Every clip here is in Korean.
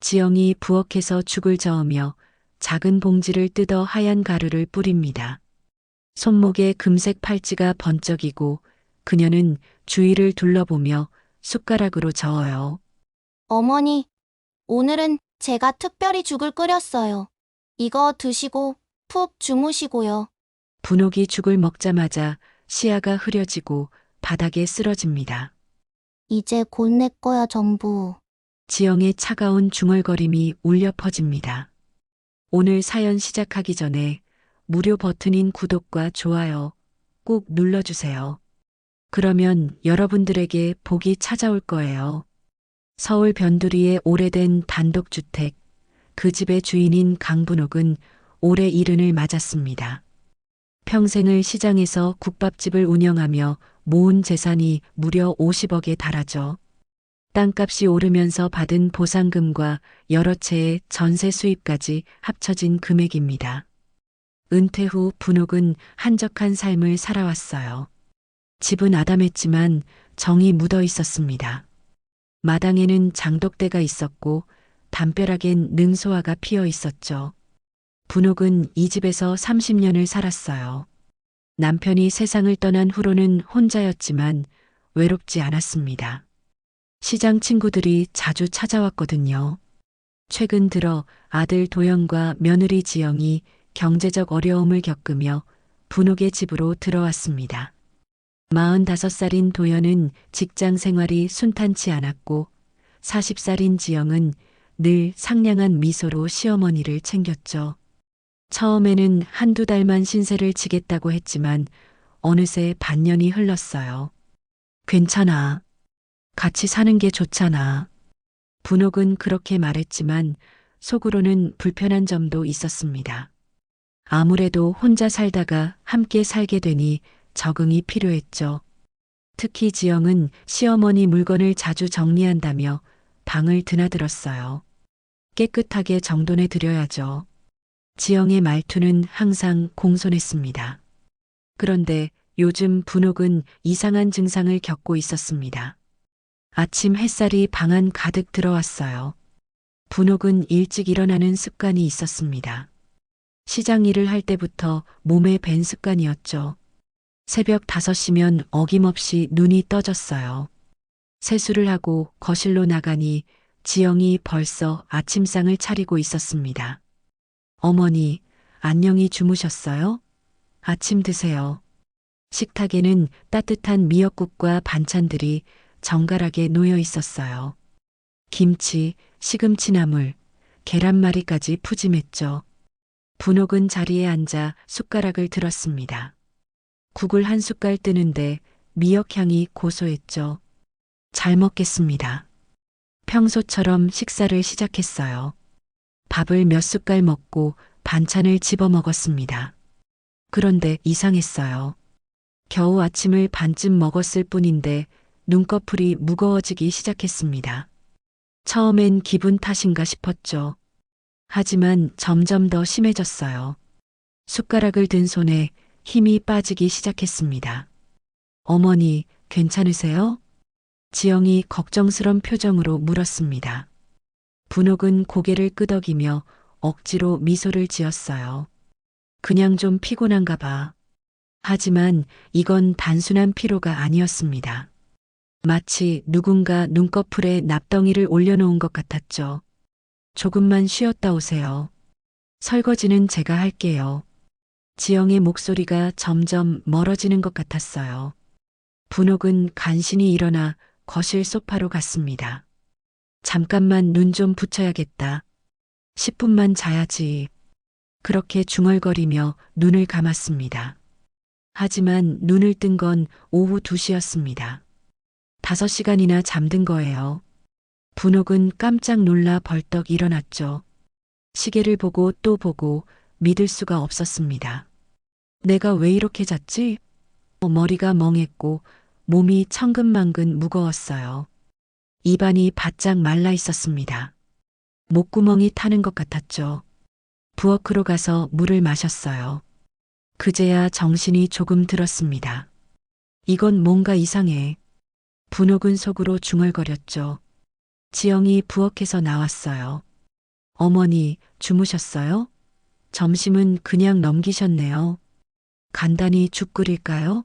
지영이 부엌에서 죽을 저으며 작은 봉지를 뜯어 하얀 가루를 뿌립니다. 손목에 금색 팔찌가 번쩍이고 그녀는 주위를 둘러보며 숟가락으로 저어요. 어머니, 오늘은 제가 특별히 죽을 끓였어요. 이거 드시고 푹 주무시고요. 분옥이 죽을 먹자마자 시야가 흐려지고 바닥에 쓰러집니다. 이제 곧 내 거야, 전부. 지영의 차가운 중얼거림이 울려 퍼집니다. 오늘 사연 시작하기 전에 무료 버튼인 구독과 좋아요 꼭 눌러주세요. 그러면 여러분들에게 복이 찾아올 거예요. 서울 변두리의 오래된 단독주택, 그 집의 주인인 강분옥은 올해 70을 맞았습니다. 평생을 시장에서 국밥집을 운영하며 모은 재산이 무려 50억에 달하죠. 땅값이 오르면서 받은 보상금과 여러 채의 전세 수입까지 합쳐진 금액입니다. 은퇴 후 분옥은 한적한 삶을 살아왔어요. 집은 아담했지만 정이 묻어 있었습니다. 마당에는 장독대가 있었고 담벼락엔 능소화가 피어 있었죠. 분옥은 이 집에서 30년을 살았어요. 남편이 세상을 떠난 후로는 혼자였지만 외롭지 않았습니다. 시장 친구들이 자주 찾아왔거든요. 최근 들어 아들 도영과 며느리 지영이 경제적 어려움을 겪으며 분옥의 집으로 들어왔습니다. 45살인 도연은 직장 생활이 순탄치 않았고 40살인 지영은 늘 상냥한 미소로 시어머니를 챙겼죠. 처음에는 한두 달만 신세를 지겠다고 했지만 어느새 반년이 흘렀어요. 괜찮아. 같이 사는 게 좋잖아. 분옥은 그렇게 말했지만 속으로는 불편한 점도 있었습니다. 아무래도 혼자 살다가 함께 살게 되니 적응이 필요했죠. 특히 지영은 시어머니 물건을 자주 정리한다며 방을 드나들었어요. 깨끗하게 정돈해 드려야죠. 지영의 말투는 항상 공손했습니다. 그런데 요즘 분옥은 이상한 증상을 겪고 있었습니다. 아침 햇살이 방 안 가득 들어왔어요. 분옥은 일찍 일어나는 습관이 있었습니다. 시장 일을 할 때부터 몸에 밴 습관이었죠. 새벽 5시면 어김없이 눈이 떠졌어요. 세수를 하고 거실로 나가니 지영이 벌써 아침상을 차리고 있었습니다. 어머니, 안녕히 주무셨어요? 아침 드세요. 식탁에는 따뜻한 미역국과 반찬들이 정갈하게 놓여 있었어요. 김치, 시금치나물, 계란말이까지 푸짐했죠. 분옥은 자리에 앉아 숟가락을 들었습니다. 국을 한 숟갈 뜨는데 미역향이 고소했죠. 잘 먹겠습니다. 평소처럼 식사를 시작했어요. 밥을 몇 숟갈 먹고 반찬을 집어 먹었습니다. 그런데 이상했어요. 겨우 아침을 반쯤 먹었을 뿐인데 눈꺼풀이 무거워지기 시작했습니다. 처음엔 기분 탓인가 싶었죠. 하지만 점점 더 심해졌어요. 숟가락을 든 손에 힘이 빠지기 시작했습니다. 어머니, 괜찮으세요? 지영이 걱정스런 표정으로 물었습니다. 분옥은 고개를 끄덕이며 억지로 미소를 지었어요. 그냥 좀 피곤한가 봐. 하지만 이건 단순한 피로가 아니었습니다. 마치 누군가 눈꺼풀에 납덩이를 올려놓은 것 같았죠. 조금만 쉬었다 오세요. 설거지는 제가 할게요. 지영의 목소리가 점점 멀어지는 것 같았어요. 분옥은 간신히 일어나 거실 소파로 갔습니다. 잠깐만 눈 좀 붙여야겠다. 10분만 자야지. 그렇게 중얼거리며 눈을 감았습니다. 하지만 눈을 뜬 건 오후 2시였습니다. 5시간이나 잠든 거예요. 분옥은 깜짝 놀라 벌떡 일어났죠. 시계를 보고 또 보고 믿을 수가 없었습니다. 내가 왜 이렇게 잤지? 머리가 멍했고 몸이 천근만근 무거웠어요. 입안이 바짝 말라 있었습니다. 목구멍이 타는 것 같았죠. 부엌으로 가서 물을 마셨어요. 그제야 정신이 조금 들었습니다. 이건 뭔가 이상해. 분옥은 속으로 중얼거렸죠. 지영이 부엌에서 나왔어요. 어머니, 주무셨어요? 점심은 그냥 넘기셨네요. 간단히 죽 끓일까요?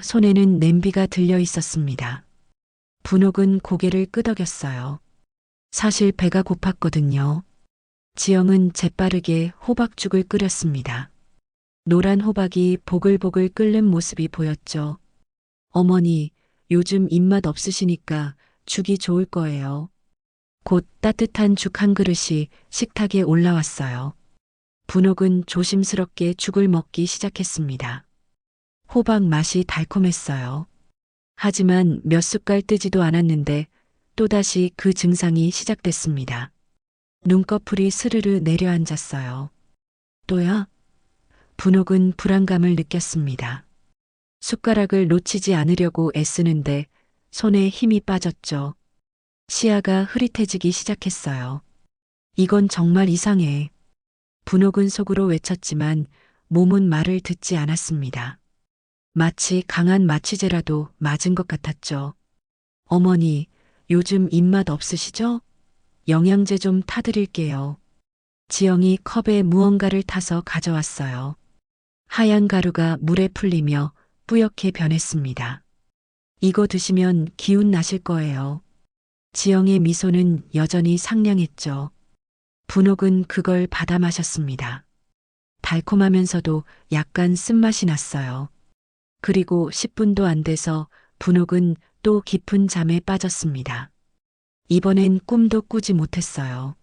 손에는 냄비가 들려 있었습니다. 분옥은 고개를 끄덕였어요. 사실 배가 고팠거든요. 지영은 재빠르게 호박죽을 끓였습니다. 노란 호박이 보글보글 끓는 모습이 보였죠. 어머니, 요즘 입맛 없으시니까 죽이 좋을 거예요. 곧 따뜻한 죽 한 그릇이 식탁에 올라왔어요. 분옥은 조심스럽게 죽을 먹기 시작했습니다. 호박 맛이 달콤했어요. 하지만 몇 숟갈 뜨지도 않았는데 또다시 그 증상이 시작됐습니다. 눈꺼풀이 스르르 내려앉았어요. 또야? 분옥은 불안감을 느꼈습니다. 숟가락을 놓치지 않으려고 애쓰는데 손에 힘이 빠졌죠. 시야가 흐릿해지기 시작했어요. 이건 정말 이상해. 분옥은 속으로 외쳤지만 몸은 말을 듣지 않았습니다. 마치 강한 마취제라도 맞은 것 같았죠. 어머니, 요즘 입맛 없으시죠? 영양제 좀 타드릴게요. 지영이 컵에 무언가를 타서 가져왔어요. 하얀 가루가 물에 풀리며 뿌옇게 변했습니다. 이거 드시면 기운 나실 거예요. 지영의 미소는 여전히 상냥했죠. 분옥은 그걸 받아 마셨습니다. 달콤하면서도 약간 쓴맛이 났어요. 그리고 10분도 안 돼서 분옥은 또 깊은 잠에 빠졌습니다. 이번엔 꿈도 꾸지 못했어요.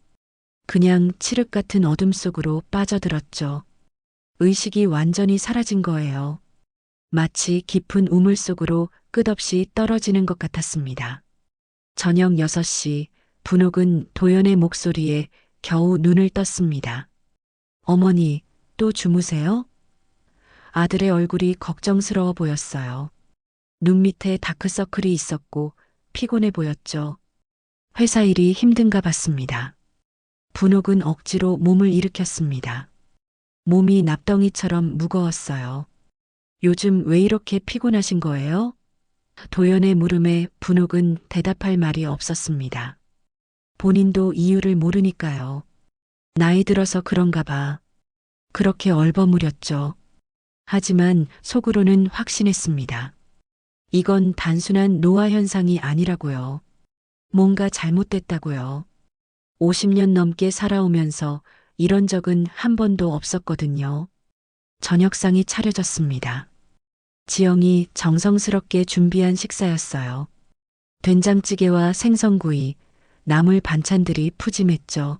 그냥 칠흑 같은 어둠 속으로 빠져들었죠. 의식이 완전히 사라진 거예요. 마치 깊은 우물 속으로 끝없이 떨어지는 것 같았습니다. 저녁 6시, 분옥은 도연의 목소리에 겨우 눈을 떴습니다. 어머니, 또 주무세요? 아들의 얼굴이 걱정스러워 보였어요. 눈 밑에 다크서클이 있었고 피곤해 보였죠. 회사 일이 힘든가 봤습니다. 분옥은 억지로 몸을 일으켰습니다. 몸이 납덩이처럼 무거웠어요. 요즘 왜 이렇게 피곤하신 거예요? 도연의 물음에 분옥은 대답할 말이 없었습니다. 본인도 이유를 모르니까요. 나이 들어서 그런가 봐. 그렇게 얼버무렸죠. 하지만 속으로는 확신했습니다. 이건 단순한 노화 현상이 아니라고요. 뭔가 잘못됐다고요. 50년 넘게 살아오면서 이런 적은 한 번도 없었거든요. 저녁상이 차려졌습니다. 지영이 정성스럽게 준비한 식사였어요. 된장찌개와 생선구이, 나물 반찬들이 푸짐했죠.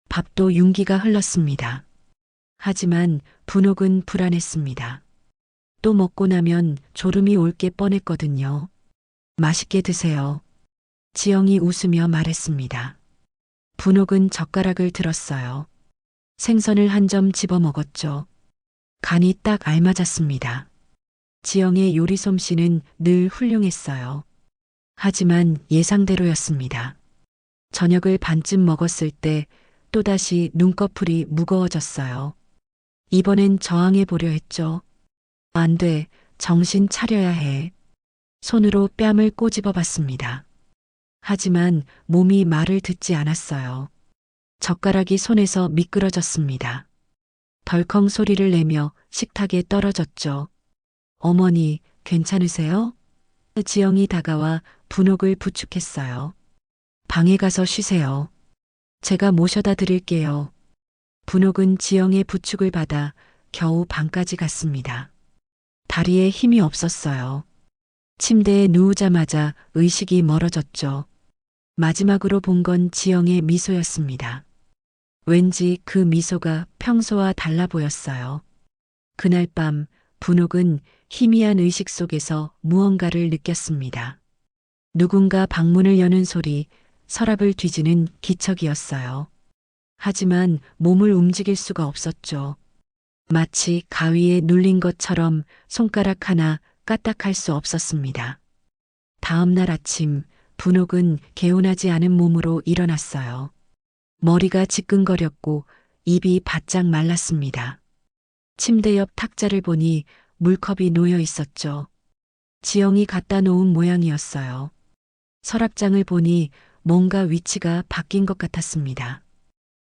밥도 윤기가 흘렀습니다. 하지만 분옥은 불안했습니다. 또 먹고 나면 졸음이 올 게 뻔했거든요. 맛있게 드세요. 지영이 웃으며 말했습니다. 분옥은 젓가락을 들었어요. 생선을 한 점 집어 먹었죠. 간이 딱 알맞았습니다. 지영의 요리 솜씨는 늘 훌륭했어요. 하지만 예상대로였습니다. 저녁을 반쯤 먹었을 때 또다시 눈꺼풀이 무거워졌어요. 이번엔 저항해 보려 했죠. 안 돼, 정신 차려야 해. 손으로 뺨을 꼬집어 봤습니다. 하지만 몸이 말을 듣지 않았어요. 젓가락이 손에서 미끄러졌습니다. 덜컹 소리를 내며 식탁에 떨어졌죠. 어머니, 괜찮으세요? 지영이 다가와 분옥을 부축했어요. 방에 가서 쉬세요. 제가 모셔다 드릴게요. 분옥은 지영의 부축을 받아 겨우 방까지 갔습니다. 다리에 힘이 없었어요. 침대에 누우자마자 의식이 멀어졌죠. 마지막으로 본 건 지영의 미소였습니다. 왠지 그 미소가 평소와 달라 보였어요. 그날 밤 분옥은 희미한 의식 속에서 무언가를 느꼈습니다. 누군가 방문을 여는 소리, 서랍을 뒤지는 기척이었어요. 하지만 몸을 움직일 수가 없었죠. 마치 가위에 눌린 것처럼 손가락 하나 까딱할 수 없었습니다. 다음 날 아침, 분옥은 개운하지 않은 몸으로 일어났어요. 머리가 지끈거렸고 입이 바짝 말랐습니다. 침대 옆 탁자를 보니 물컵이 놓여 있었죠. 지영이 갖다 놓은 모양이었어요. 서랍장을 보니 뭔가 위치가 바뀐 것 같았습니다.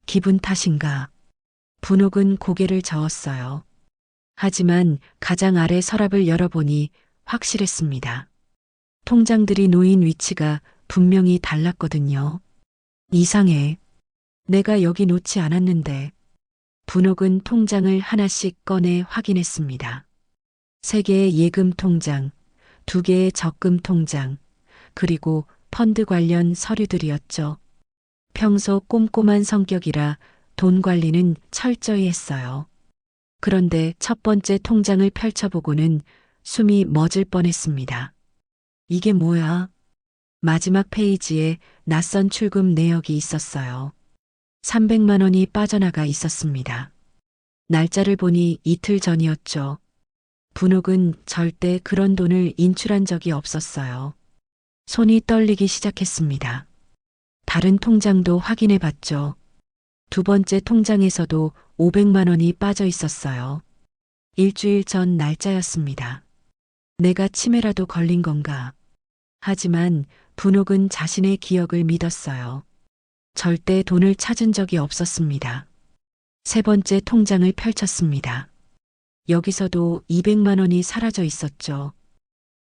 기분 탓인가? 분옥은 고개를 저었어요. 하지만 가장 아래 서랍을 열어보니 확실했습니다. 통장들이 놓인 위치가 분명히 달랐거든요. 이상해. 내가 여기 놓지 않았는데. 분옥은 통장을 하나씩 꺼내 확인했습니다. 3개의 예금 통장, 2개의 적금 통장, 그리고 펀드 관련 서류들이었죠. 평소 꼼꼼한 성격이라 돈 관리는 철저히 했어요. 그런데 첫 번째 통장을 펼쳐보고는 숨이 멎을 뻔했습니다. 이게 뭐야? 마지막 페이지에 낯선 출금 내역이 있었어요. 300만 원이 빠져나가 있었습니다. 날짜를 보니 이틀 전이었죠. 분옥은 절대 그런 돈을 인출한 적이 없었어요. 손이 떨리기 시작했습니다. 다른 통장도 확인해 봤죠. 두 번째 통장에서도 500만 원이 빠져 있었어요. 일주일 전 날짜였습니다. 내가 치매라도 걸린 건가? 하지만 분옥은 자신의 기억을 믿었어요. 절대 돈을 찾은 적이 없었습니다. 세 번째 통장을 펼쳤습니다. 여기서도 200만 원이 사라져 있었죠.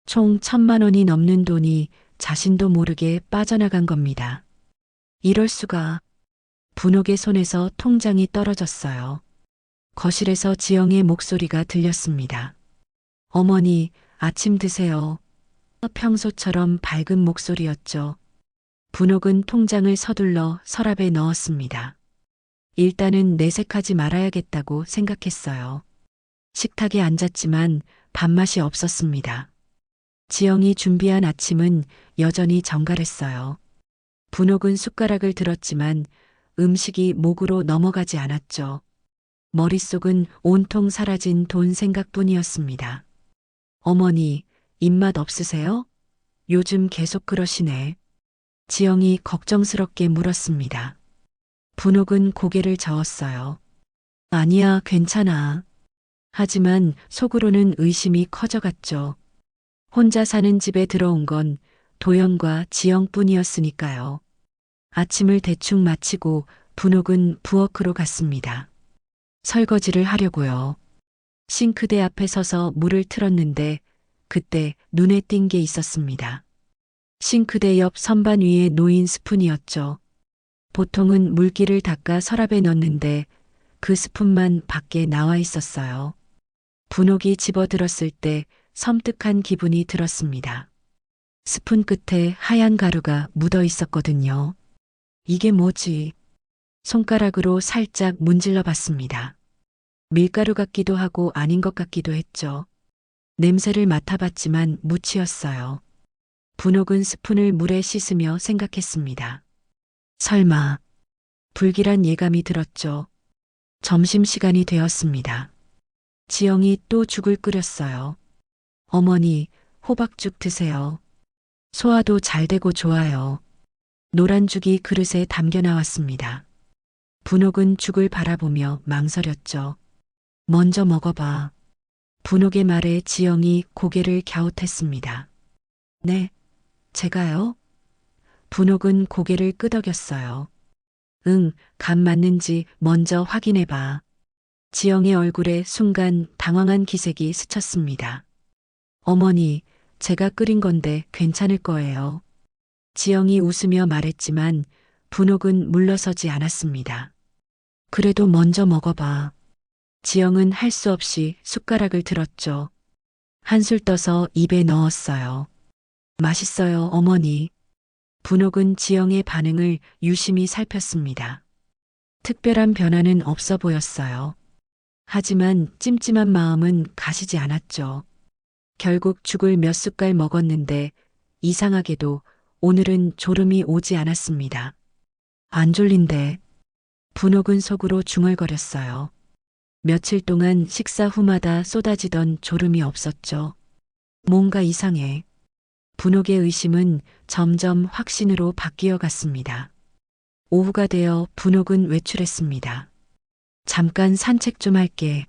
총 1000만 원이 넘는 돈이 자신도 모르게 빠져나간 겁니다. 이럴 수가. 분옥의 손에서 통장이 떨어졌어요. 거실에서 지영의 목소리가 들렸습니다. 어머니, 아침 드세요. 평소처럼 밝은 목소리였죠. 분옥은 통장을 서둘러 서랍에 넣었습니다. 일단은 내색하지 말아야겠다고 생각했어요. 식탁에 앉았지만 밥맛이 없었습니다. 지영이 준비한 아침은 여전히 정갈했어요. 분옥은 숟가락을 들었지만 음식이 목으로 넘어가지 않았죠. 머릿속은 온통 사라진 돈 생각뿐이었습니다. 어머니, 입맛 없으세요? 요즘 계속 그러시네. 지영이 걱정스럽게 물었습니다. 분옥은 고개를 저었어요. 아니야, 괜찮아. 하지만 속으로는 의심이 커져갔죠. 혼자 사는 집에 들어온 건 도연과 지영뿐이었으니까요. 아침을 대충 마치고 분옥은 부엌으로 갔습니다. 설거지를 하려고요. 싱크대 앞에 서서 물을 틀었는데 그때 눈에 띈 게 있었습니다. 싱크대 옆 선반 위에 놓인 스푼이었죠. 보통은 물기를 닦아 서랍에 넣는데 그 스푼만 밖에 나와 있었어요. 분옥이 집어들었을 때 섬뜩한 기분이 들었습니다. 스푼 끝에 하얀 가루가 묻어 있었거든요. 이게 뭐지? 손가락으로 살짝 문질러 봤습니다. 밀가루 같기도 하고 아닌 것 같기도 했죠. 냄새를 맡아봤지만 무치였어요. 분옥은 스푼을 물에 씻으며 생각했습니다. 설마, 불길한 예감이 들었죠. 점심시간이 되었습니다. 지영이 또 죽을 끓였어요. 어머니, 호박죽 드세요. 소화도 잘 되고 좋아요. 노란 죽이 그릇에 담겨 나왔습니다. 분옥은 죽을 바라보며 망설였죠. 먼저 먹어봐. 분옥의 말에 지영이 고개를 갸웃했습니다. 네, 제가요? 분옥은 고개를 끄덕였어요. 응, 간 맞는지 먼저 확인해봐. 지영의 얼굴에 순간 당황한 기색이 스쳤습니다. 어머니, 제가 끓인 건데 괜찮을 거예요. 지영이 웃으며 말했지만 분옥은 물러서지 않았습니다. 그래도 먼저 먹어봐. 지영은 할 수 없이 숟가락을 들었죠. 한술 떠서 입에 넣었어요. 맛있어요, 어머니. 분옥은 지영의 반응을 유심히 살폈습니다. 특별한 변화는 없어 보였어요. 하지만 찜찜한 마음은 가시지 않았죠. 결국 죽을 몇 숟갈 먹었는데 이상하게도 오늘은 졸음이 오지 않았습니다. 안 졸린데. 분옥은 속으로 중얼거렸어요. 며칠 동안 식사 후마다 쏟아지던 졸음이 없었죠. 뭔가 이상해. 분옥의 의심은 점점 확신으로 바뀌어 갔습니다. 오후가 되어 분옥은 외출했습니다. 잠깐 산책 좀 할게.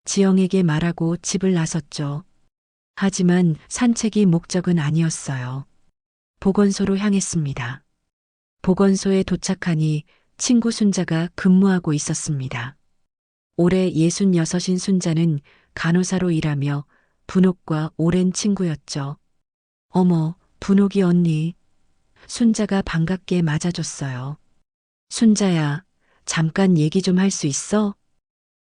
지영에게 말하고 집을 나섰죠. 하지만 산책이 목적은 아니었어요. 보건소로 향했습니다. 보건소에 도착하니 친구 순자가 근무하고 있었습니다. 올해 66인 순자는 간호사로 일하며 분옥과 오랜 친구였죠. 어머, 분옥이 언니. 순자가 반갑게 맞아줬어요. 순자야, 잠깐 얘기 좀 할 수 있어?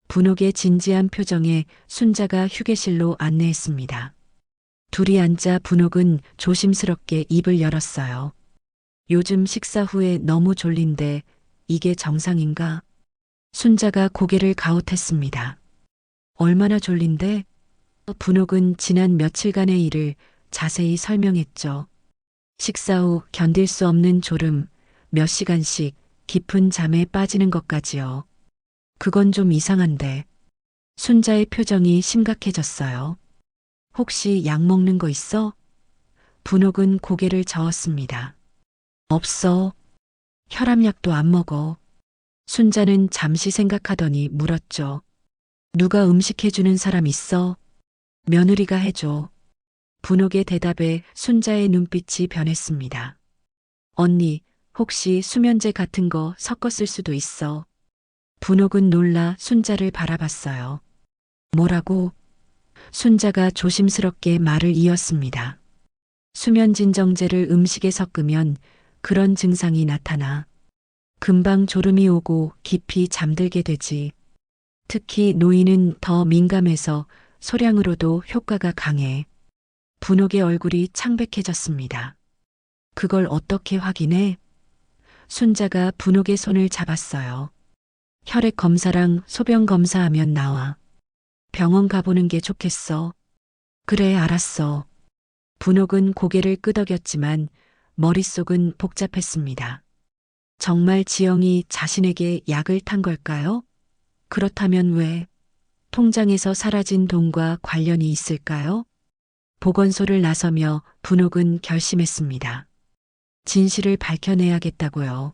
분옥의 진지한 표정에 순자가 휴게실로 안내했습니다. 둘이 앉아 분옥은 조심스럽게 입을 열었어요. 요즘 식사 후에 너무 졸린데 이게 정상인가? 순자가 고개를 가웃했습니다. 얼마나 졸린데? 분옥은 지난 며칠간의 일을 자세히 설명했죠. 식사 후 견딜 수 없는 졸음, 몇 시간씩 깊은 잠에 빠지는 것까지요. 그건 좀 이상한데. 순자의 표정이 심각해졌어요. 혹시 약 먹는 거 있어? 분옥은 고개를 저었습니다. 없어. 혈압약도 안 먹어. 순자는 잠시 생각하더니 물었죠. 누가 음식 해주는 사람 있어? 며느리가 해줘. 분옥의 대답에 순자의 눈빛이 변했습니다. 언니, 혹시 수면제 같은 거 섞었을 수도 있어. 분옥은 놀라 순자를 바라봤어요. 뭐라고? 순자가 조심스럽게 말을 이었습니다. 수면진정제를 음식에 섞으면 그런 증상이 나타나. 금방 졸음이 오고 깊이 잠들게 되지. 특히 노인은 더 민감해서 소량으로도 효과가 강해. 분옥의 얼굴이 창백해졌습니다. 그걸 어떻게 확인해? 순자가 분옥의 손을 잡았어요. 혈액 검사랑 소변 검사하면 나와. 병원 가보는 게 좋겠어. 그래, 알았어. 분옥은 고개를 끄덕였지만 머릿속은 복잡했습니다. 정말 지영이 자신에게 약을 탄 걸까요? 그렇다면 왜? 통장에서 사라진 돈과 관련이 있을까요? 보건소를 나서며 분옥은 결심했습니다. 진실을 밝혀내야겠다고요.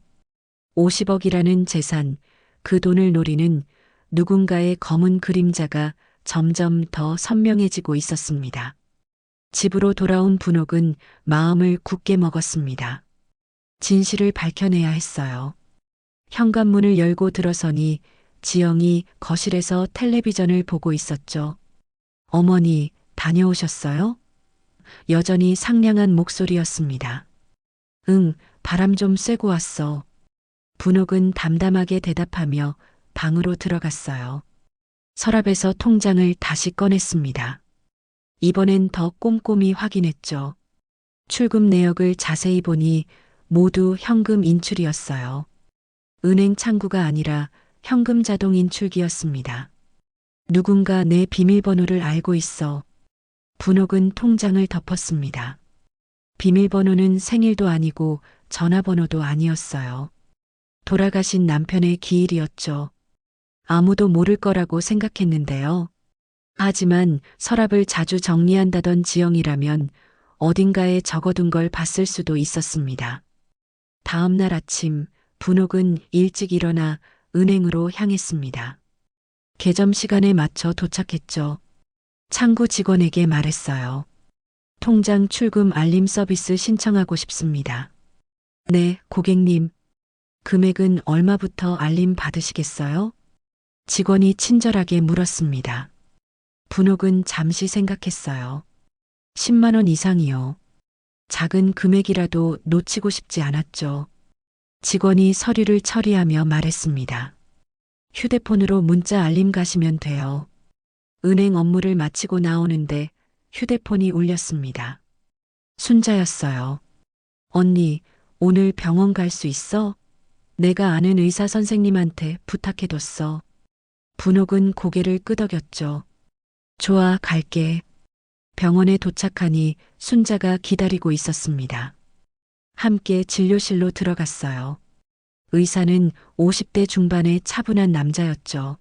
50억이라는 재산, 그 돈을 노리는 누군가의 검은 그림자가 점점 더 선명해지고 있었습니다. 집으로 돌아온 분옥은 마음을 굳게 먹었습니다. 진실을 밝혀내야 했어요. 현관문을 열고 들어서니 지영이 거실에서 텔레비전을 보고 있었죠. 어머니, 다녀오셨어요? 여전히 상냥한 목소리였습니다. 응, 바람 좀 쐬고 왔어. 분옥은 담담하게 대답하며 방으로 들어갔어요. 서랍에서 통장을 다시 꺼냈습니다. 이번엔 더 꼼꼼히 확인했죠. 출금 내역을 자세히 보니 모두 현금 인출이었어요. 은행 창구가 아니라 현금 자동 인출기였습니다. 누군가 내 비밀번호를 알고 있어. 분옥은 통장을 덮었습니다. 비밀번호는 생일도 아니고 전화번호도 아니었어요. 돌아가신 남편의 기일이었죠. 아무도 모를 거라고 생각했는데요. 하지만 서랍을 자주 정리한다던 지영이라면 어딘가에 적어둔 걸 봤을 수도 있었습니다. 다음 날 아침, 분옥은 일찍 일어나 은행으로 향했습니다. 개점 시간에 맞춰 도착했죠. 창구 직원에게 말했어요. 통장 출금 알림 서비스 신청하고 싶습니다. 네, 고객님. 금액은 얼마부터 알림 받으시겠어요? 직원이 친절하게 물었습니다. 분옥은 잠시 생각했어요. 10만 원 이상이요. 작은 금액이라도 놓치고 싶지 않았죠. 직원이 서류를 처리하며 말했습니다. 휴대폰으로 문자 알림 가시면 돼요. 은행 업무를 마치고 나오는데 휴대폰이 울렸습니다. 순자였어요. 언니, 오늘 병원 갈 수 있어? 내가 아는 의사 선생님한테 부탁해뒀어. 분옥은 고개를 끄덕였죠. 좋아, 갈게. 병원에 도착하니 순자가 기다리고 있었습니다. 함께 진료실로 들어갔어요. 의사는 50대 중반의 차분한 남자였죠.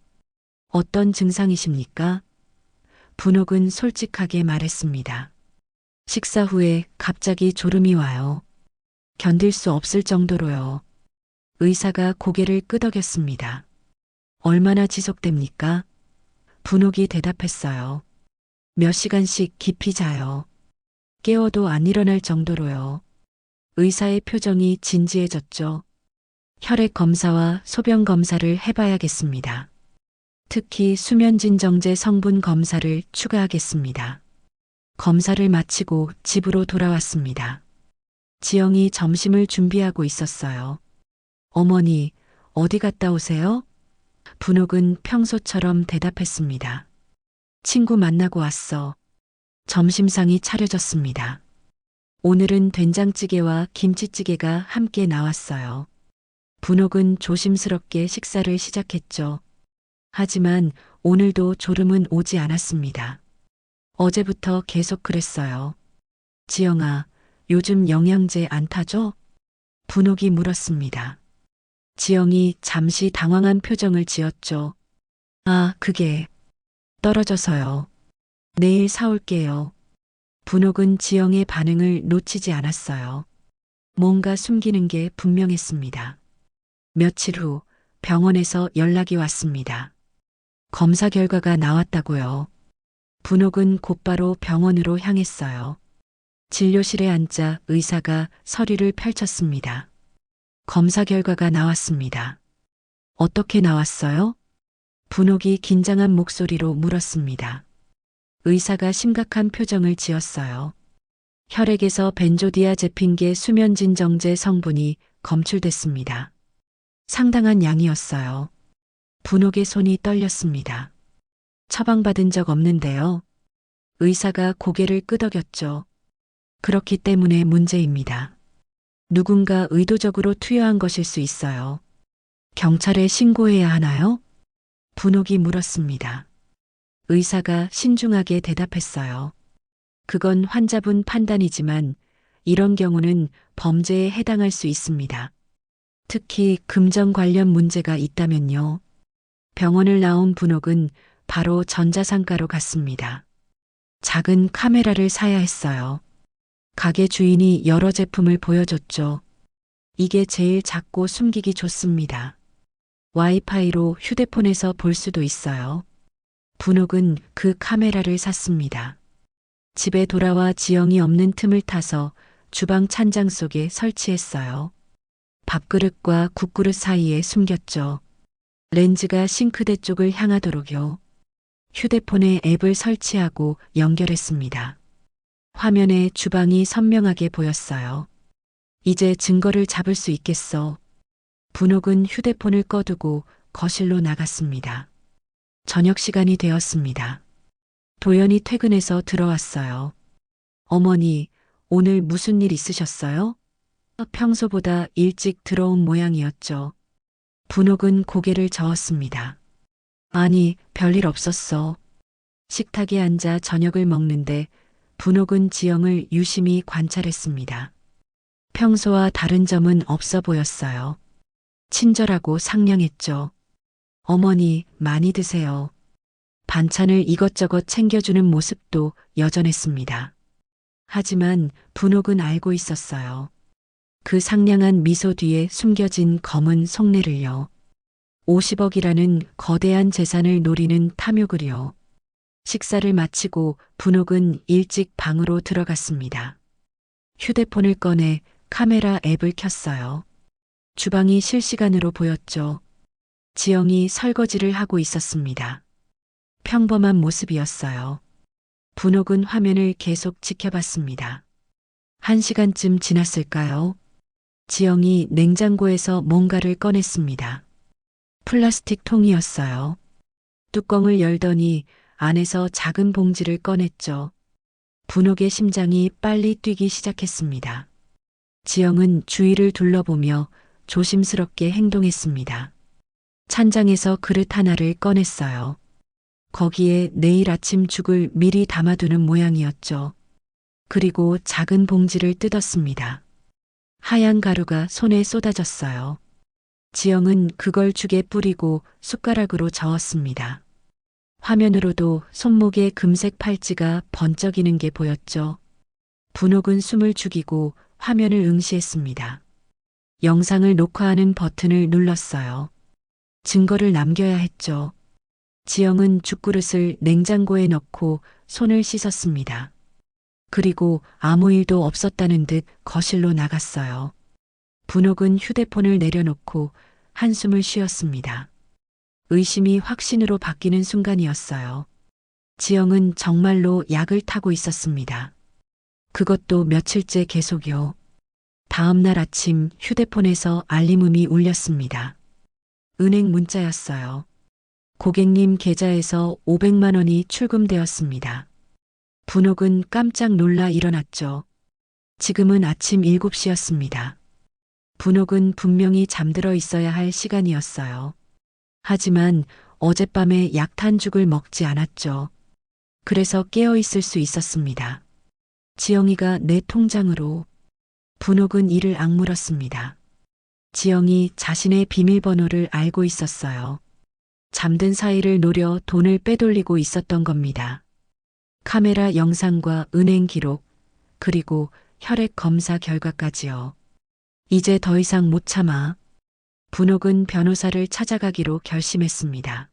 어떤 증상이십니까? 분옥은 솔직하게 말했습니다. 식사 후에 갑자기 졸음이 와요. 견딜 수 없을 정도로요. 의사가 고개를 끄덕였습니다. 얼마나 지속됩니까? 분옥이 대답했어요. 몇 시간씩 깊이 자요. 깨워도 안 일어날 정도로요. 의사의 표정이 진지해졌죠. 혈액 검사와 소변 검사를 해봐야겠습니다. 특히 수면진정제 성분 검사를 추가하겠습니다. 검사를 마치고 집으로 돌아왔습니다. 지영이 점심을 준비하고 있었어요. 어머니, 어디 갔다 오세요? 분옥은 평소처럼 대답했습니다. 친구 만나고 왔어. 점심상이 차려졌습니다. 오늘은 된장찌개와 김치찌개가 함께 나왔어요. 분옥은 조심스럽게 식사를 시작했죠. 하지만 오늘도 졸음은 오지 않았습니다. 어제부터 계속 그랬어요. 지영아, 요즘 영양제 안 타죠? 분옥이 물었습니다. 지영이 잠시 당황한 표정을 지었죠. 아, 그게 떨어져서요. 내일 사올게요. 분옥은 지영의 반응을 놓치지 않았어요. 뭔가 숨기는 게 분명했습니다. 며칠 후 병원에서 연락이 왔습니다. 검사 결과가 나왔다고요. 분옥은 곧바로 병원으로 향했어요. 진료실에 앉자 의사가 서류를 펼쳤습니다. 검사 결과가 나왔습니다. 어떻게 나왔어요? 분옥이 긴장한 목소리로 물었습니다. 의사가 심각한 표정을 지었어요. 혈액에서 벤조디아제핀계 수면진정제 성분이 검출됐습니다. 상당한 양이었어요. 분옥의 손이 떨렸습니다. 처방받은 적 없는데요. 의사가 고개를 끄덕였죠. 그렇기 때문에 문제입니다. 누군가 의도적으로 투여한 것일 수 있어요. 경찰에 신고해야 하나요? 분옥이 물었습니다. 의사가 신중하게 대답했어요. 그건 환자분 판단이지만 이런 경우는 범죄에 해당할 수 있습니다. 특히 금전 관련 문제가 있다면요. 병원을 나온 분옥은 바로 전자상가로 갔습니다. 작은 카메라를 사야 했어요. 가게 주인이 여러 제품을 보여줬죠. 이게 제일 작고 숨기기 좋습니다. 와이파이로 휴대폰에서 볼 수도 있어요. 분옥은 그 카메라를 샀습니다. 집에 돌아와 지영이 없는 틈을 타서 주방 찬장 속에 설치했어요. 밥그릇과 국그릇 사이에 숨겼죠. 렌즈가 싱크대 쪽을 향하도록요. 휴대폰에 앱을 설치하고 연결했습니다. 화면에 주방이 선명하게 보였어요. 이제 증거를 잡을 수 있겠어. 분옥은 휴대폰을 꺼두고 거실로 나갔습니다. 저녁 시간이 되었습니다. 도연이 퇴근해서 들어왔어요. 어머니, 오늘 무슨 일 있으셨어요? 평소보다 일찍 들어온 모양이었죠. 분옥은 고개를 저었습니다. 아니, 별일 없었어. 식탁에 앉아 저녁을 먹는데 분옥은 지영을 유심히 관찰했습니다. 평소와 다른 점은 없어 보였어요. 친절하고 상냥했죠. 어머니, 많이 드세요. 반찬을 이것저것 챙겨주는 모습도 여전했습니다. 하지만 분옥은 알고 있었어요. 그 상냥한 미소 뒤에 숨겨진 검은 속내를요. 50억이라는 거대한 재산을 노리는 탐욕을요. 식사를 마치고 분옥은 일찍 방으로 들어갔습니다. 휴대폰을 꺼내 카메라 앱을 켰어요. 주방이 실시간으로 보였죠. 지영이 설거지를 하고 있었습니다. 평범한 모습이었어요. 분옥은 화면을 계속 지켜봤습니다. 1시간쯤 지났을까요? 지영이 냉장고에서 뭔가를 꺼냈습니다. 플라스틱 통이었어요. 뚜껑을 열더니 안에서 작은 봉지를 꺼냈죠. 분옥의 심장이 빨리 뛰기 시작했습니다. 지영은 주위를 둘러보며 조심스럽게 행동했습니다. 찬장에서 그릇 하나를 꺼냈어요. 거기에 내일 아침 죽을 미리 담아두는 모양이었죠. 그리고 작은 봉지를 뜯었습니다. 하얀 가루가 손에 쏟아졌어요. 지영은 그걸 죽에 뿌리고 숟가락으로 저었습니다. 화면으로도 손목에 금색 팔찌가 번쩍이는 게 보였죠. 분옥은 숨을 죽이고 화면을 응시했습니다. 영상을 녹화하는 버튼을 눌렀어요. 증거를 남겨야 했죠. 지영은 죽그릇을 냉장고에 넣고 손을 씻었습니다. 그리고 아무 일도 없었다는 듯 거실로 나갔어요. 분옥은 휴대폰을 내려놓고 한숨을 쉬었습니다. 의심이 확신으로 바뀌는 순간이었어요. 지영은 정말로 약을 타고 있었습니다. 그것도 며칠째 계속요. 다음 날 아침 휴대폰에서 알림음이 울렸습니다. 은행 문자였어요. 고객님 계좌에서 500만 원이 출금되었습니다. 분옥은 깜짝 놀라 일어났죠. 지금은 아침 7시였습니다. 분옥은 분명히 잠들어 있어야 할 시간이었어요. 하지만 어젯밤에 약탄죽을 먹지 않았죠. 그래서 깨어 있을 수 있었습니다. 지영이가 내 통장으로. 분옥은 이를 악물었습니다. 지영이 자신의 비밀번호를 알고 있었어요. 잠든 사이를 노려 돈을 빼돌리고 있었던 겁니다. 카메라 영상과 은행 기록, 그리고 혈액 검사 결과까지요. 이제 더 이상 못 참아. 분옥은 변호사를 찾아가기로 결심했습니다.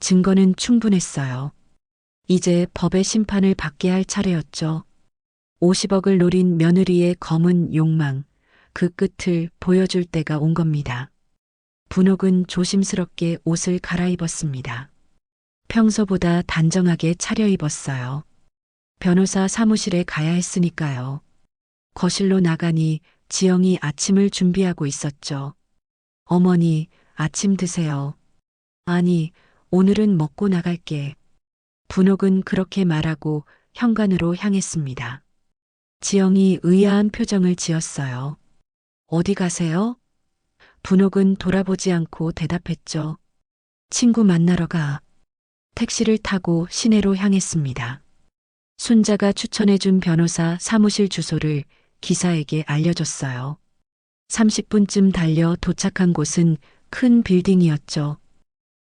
증거는 충분했어요. 이제 법의 심판을 받게 할 차례였죠. 50억을 노린 며느리의 검은 욕망, 그 끝을 보여줄 때가 온 겁니다. 분옥은 조심스럽게 옷을 갈아입었습니다. 평소보다 단정하게 차려입었어요. 변호사 사무실에 가야 했으니까요. 거실로 나가니 지영이 아침을 준비하고 있었죠. 어머니, 아침 드세요. 아니, 오늘은 먹고 나갈게. 분옥은 그렇게 말하고 현관으로 향했습니다. 지영이 의아한 표정을 지었어요. 어디 가세요? 분옥은 돌아보지 않고 대답했죠. 친구 만나러 가. 택시를 타고 시내로 향했습니다. 순자가 추천해준 변호사 사무실 주소를 기사에게 알려줬어요. 30분쯤 달려 도착한 곳은 큰 빌딩이었죠.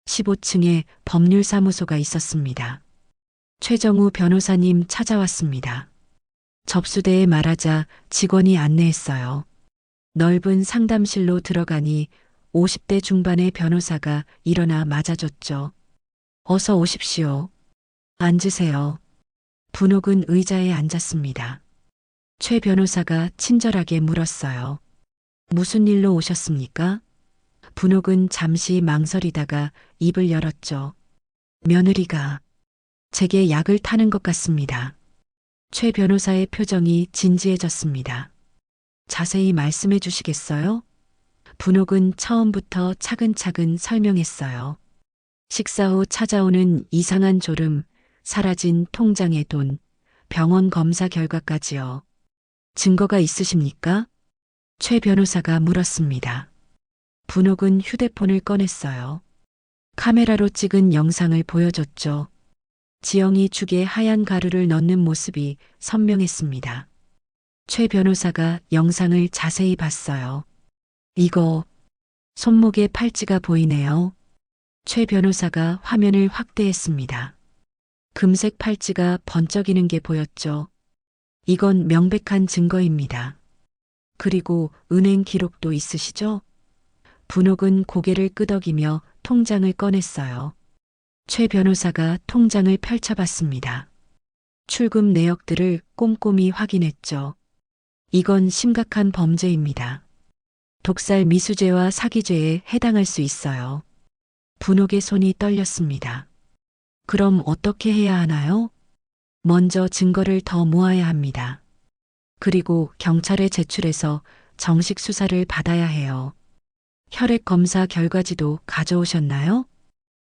15층에 법률사무소가 있었습니다. 최정우 변호사님 찾아왔습니다. 접수대에 말하자 직원이 안내했어요. 넓은 상담실로 들어가니 50대 중반의 변호사가 일어나 맞아줬죠. 어서 오십시오. 앉으세요. 분옥은 의자에 앉았습니다. 최 변호사가 친절하게 물었어요. 무슨 일로 오셨습니까? 분옥은 잠시 망설이다가 입을 열었죠. 며느리가 제게 약을 타는 것 같습니다. 최 변호사의 표정이 진지해졌습니다. 자세히 말씀해 주시겠어요? 분옥은 처음부터 차근차근 설명했어요. 식사 후 찾아오는 이상한 졸음, 사라진 통장의 돈, 병원 검사 결과까지요. 증거가 있으십니까? 최 변호사가 물었습니다. 분옥은 휴대폰을 꺼냈어요. 카메라로 찍은 영상을 보여줬죠. 지영이 죽에 하얀 가루를 넣는 모습이 선명했습니다. 최 변호사가 영상을 자세히 봤어요. 이거, 손목에 팔찌가 보이네요. 최 변호사가 화면을 확대했습니다. 금색 팔찌가 번쩍이는 게 보였죠. 이건 명백한 증거입니다. 그리고 은행 기록도 있으시죠? 분옥은 고개를 끄덕이며 통장을 꺼냈어요. 최 변호사가 통장을 펼쳐봤습니다. 출금 내역들을 꼼꼼히 확인했죠. 이건 심각한 범죄입니다. 독살 미수죄와 사기죄에 해당할 수 있어요. 분옥의 손이 떨렸습니다. 그럼 어떻게 해야 하나요? 먼저 증거를 더 모아야 합니다. 그리고 경찰에 제출해서 정식 수사를 받아야 해요. 혈액 검사 결과지도 가져오셨나요?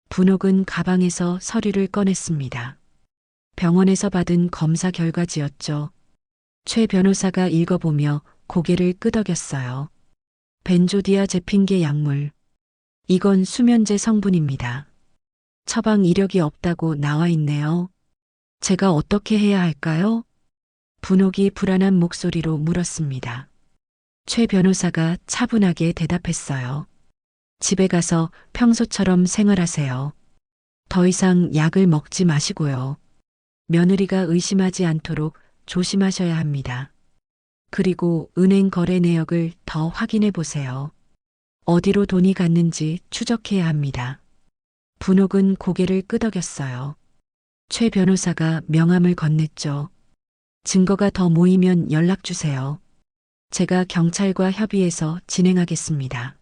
분옥은 가방에서 서류를 꺼냈습니다. 병원에서 받은 검사 결과지였죠. 최 변호사가 읽어보며 고개를 끄덕였어요. 벤조디아제핀계 약물. 이건 수면제 성분입니다. 처방 이력이 없다고 나와 있네요. 제가 어떻게 해야 할까요? 분옥이 불안한 목소리로 물었습니다. 최 변호사가 차분하게 대답했어요. 집에 가서 평소처럼 생활하세요. 더 이상 약을 먹지 마시고요. 며느리가 의심하지 않도록 조심하셔야 합니다. 그리고 은행 거래 내역을 더 확인해 보세요. 어디로 돈이 갔는지 추적해야 합니다. 분옥은 고개를 끄덕였어요. 최 변호사가 명함을 건넸죠. 증거가 더 모이면 연락 주세요. 제가 경찰과 협의해서 진행하겠습니다.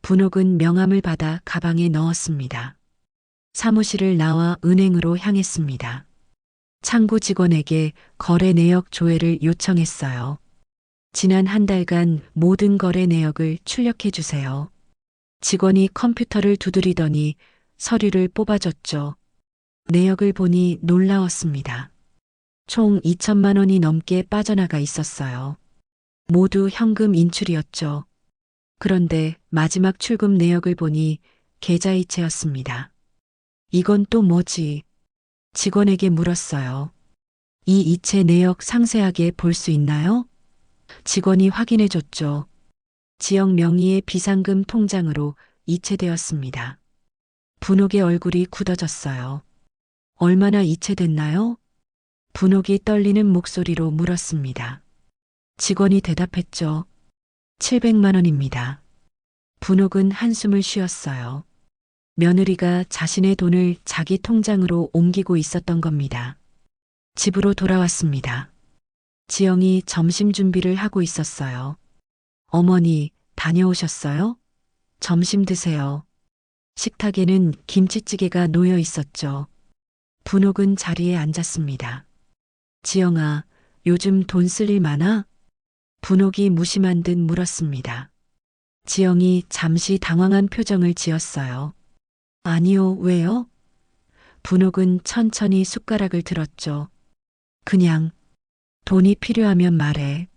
분옥은 명함을 받아 가방에 넣었습니다. 사무실을 나와 은행으로 향했습니다. 창구 직원에게 거래 내역 조회를 요청했어요. 지난 한 달간 모든 거래 내역을 출력해 주세요. 직원이 컴퓨터를 두드리더니 서류를 뽑아줬죠. 내역을 보니 놀라웠습니다. 총 2천만 원이 넘게 빠져나가 있었어요. 모두 현금 인출이었죠. 그런데 마지막 출금 내역을 보니 계좌이체였습니다. 이건 또 뭐지? 직원에게 물었어요. 이 이체 내역 상세하게 볼 수 있나요? 직원이 확인해 줬죠. 지역 명의의 비상금 통장으로 이체되었습니다. 분옥의 얼굴이 굳어졌어요. 얼마나 이체됐나요? 분옥이 떨리는 목소리로 물었습니다. 직원이 대답했죠. 700만 원입니다. 분옥은 한숨을 쉬었어요. 며느리가 자신의 돈을 자기 통장으로 옮기고 있었던 겁니다. 집으로 돌아왔습니다. 지영이 점심 준비를 하고 있었어요. 어머니, 다녀오셨어요? 점심 드세요. 식탁에는 김치찌개가 놓여 있었죠. 분옥은 자리에 앉았습니다. 지영아, 요즘 돈 쓸 일 많아? 분옥이 무심한 듯 물었습니다. 지영이 잠시 당황한 표정을 지었어요. 아니요, 왜요? 분옥은 천천히 숟가락을 들었죠. 그냥 돈이 필요하면 말해.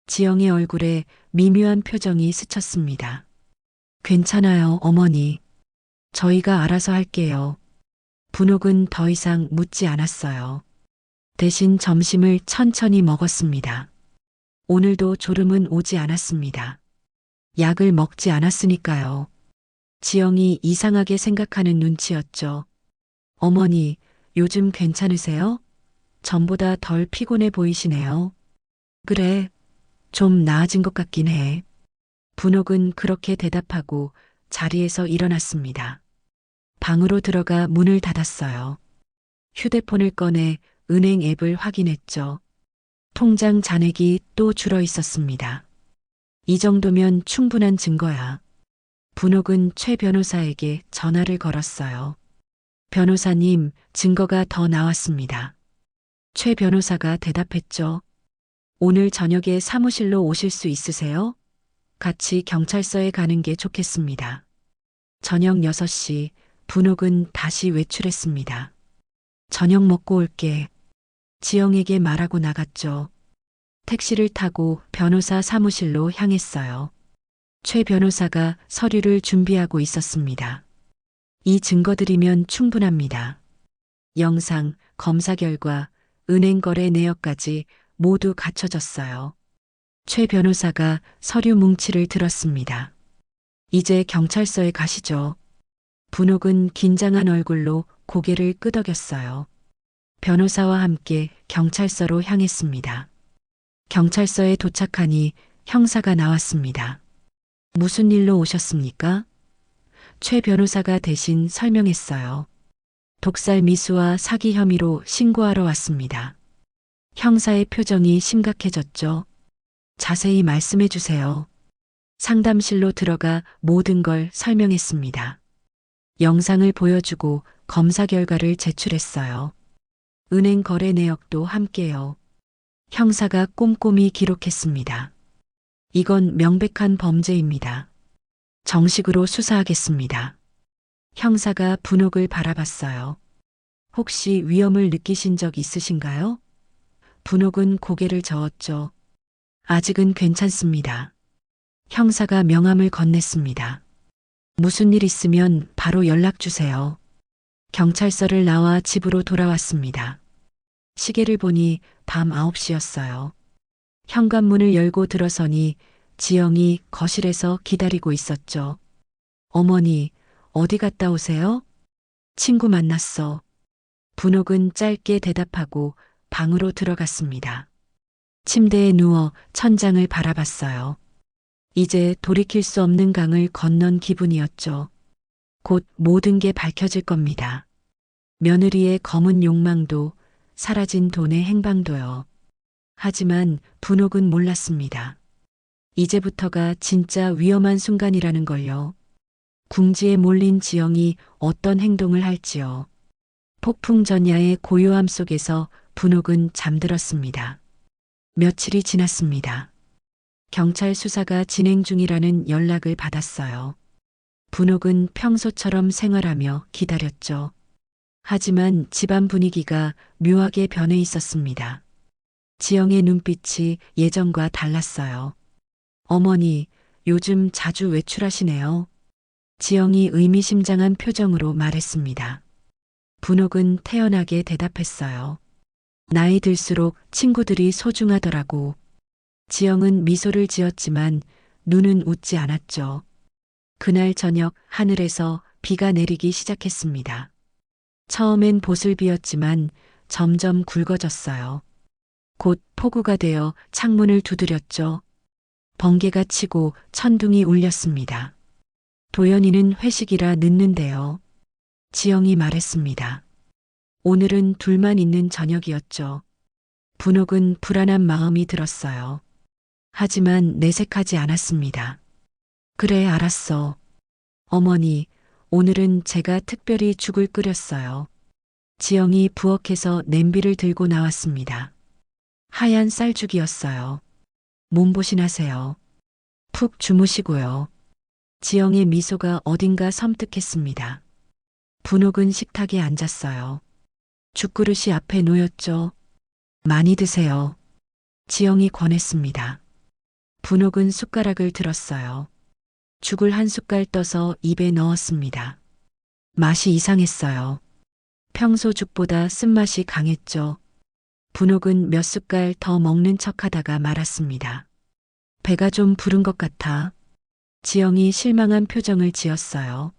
지영의 얼굴에 미묘한 표정이 스쳤습니다. 괜찮아요, 어머니. 저희가 알아서 할게요. 분옥은 더 이상 묻지 않았어요. 대신 점심을 천천히 먹었습니다. 오늘도 졸음은 오지 않았습니다. 약을 먹지 않았으니까요. 지영이 이상하게 생각하는 눈치였죠. 어머니, 요즘 괜찮으세요? 전보다 덜 피곤해 보이시네요. 그래, 좀 나아진 것 같긴 해. 분옥은 그렇게 대답하고 자리에서 일어났습니다. 방으로 들어가 문을 닫았어요. 휴대폰을 꺼내 은행 앱을 확인했죠. 통장 잔액이 또 줄어 있었습니다. 이 정도면 충분한 증거야. 분옥은 최 변호사에게 전화를 걸었어요. 변호사님, 증거가 더 나왔습니다. 최 변호사가 대답했죠. 오늘 저녁에 사무실로 오실 수 있으세요? 같이 경찰서에 가는 게 좋겠습니다. 저녁 6시, 분옥은 다시 외출했습니다. 저녁 먹고 올게. 지영에게 말하고 나갔죠. 택시를 타고 변호사 사무실로 향했어요. 최 변호사가 서류를 준비하고 있었습니다. 이 증거들이면 충분합니다. 영상, 검사 결과, 은행 거래 내역까지 모두 갖춰졌어요. 최 변호사가 서류 뭉치를 들었습니다. 이제 경찰서에 가시죠. 분옥은 긴장한 얼굴로 고개를 끄덕였어요. 변호사와 함께 경찰서로 향했습니다. 경찰서에 도착하니 형사가 나왔습니다. 무슨 일로 오셨습니까? 최 변호사가 대신 설명했어요. 독살 미수와 사기 혐의로 신고하러 왔습니다. 형사의 표정이 심각해졌죠. 자세히 말씀해 주세요. 상담실로 들어가 모든 걸 설명했습니다. 영상을 보여주고 검사 결과를 제출했어요. 은행 거래 내역도 함께요. 형사가 꼼꼼히 기록했습니다. 이건 명백한 범죄입니다. 정식으로 수사하겠습니다. 형사가 분옥을 바라봤어요. 혹시 위험을 느끼신 적 있으신가요? 분옥은 고개를 저었죠. 아직은 괜찮습니다. 형사가 명함을 건넸습니다. 무슨 일 있으면 바로 연락 주세요. 경찰서를 나와 집으로 돌아왔습니다. 시계를 보니 밤 9시였어요. 현관문을 열고 들어서니 지영이 거실에서 기다리고 있었죠. 어머니, 어디 갔다 오세요? 친구 만났어. 분옥은 짧게 대답하고 방으로 들어갔습니다. 침대에 누워 천장을 바라봤어요. 이제 돌이킬 수 없는 강을 건넌 기분이었죠. 곧 모든 게 밝혀질 겁니다. 며느리의 검은 욕망도 사라진 돈의 행방도요. 하지만 분옥은 몰랐습니다. 이제부터가 진짜 위험한 순간이라는 걸요. 궁지에 몰린 지영이 어떤 행동을 할지요. 폭풍전야의 고요함 속에서 분옥은 잠들었습니다. 며칠이 지났습니다. 경찰 수사가 진행 중이라는 연락을 받았어요. 분옥은 평소처럼 생활하며 기다렸죠. 하지만 집안 분위기가 묘하게 변해 있었습니다. 지영의 눈빛이 예전과 달랐어요. 어머니, 요즘 자주 외출하시네요. 지영이 의미심장한 표정으로 말했습니다. 분옥은 태연하게 대답했어요. 나이 들수록 친구들이 소중하더라고. 지영은 미소를 지었지만 눈은 웃지 않았죠. 그날 저녁 하늘에서 비가 내리기 시작했습니다. 처음엔 보슬비였지만 점점 굵어졌어요. 곧 폭우가 되어 창문을 두드렸죠. 번개가 치고 천둥이 울렸습니다. 도연이는 회식이라 늦는데요. 지영이 말했습니다. 오늘은 둘만 있는 저녁이었죠. 분옥은 불안한 마음이 들었어요. 하지만 내색하지 않았습니다. 그래, 알았어. 어머니, 오늘은 제가 특별히 죽을 끓였어요. 지영이 부엌에서 냄비를 들고 나왔습니다. 하얀 쌀죽이었어요. 몸보신하세요. 푹 주무시고요. 지영의 미소가 어딘가 섬뜩했습니다. 분옥은 식탁에 앉았어요. 죽그릇이 앞에 놓였죠. 많이 드세요. 지영이 권했습니다. 분옥은 숟가락을 들었어요. 죽을 한 숟갈 떠서 입에 넣었습니다. 맛이 이상했어요. 평소 죽보다 쓴맛이 강했죠. 분옥은 몇 숟갈 더 먹는 척하다가 말았습니다. 배가 좀 부른 것 같아. 지영이 실망한 표정을 지었어요.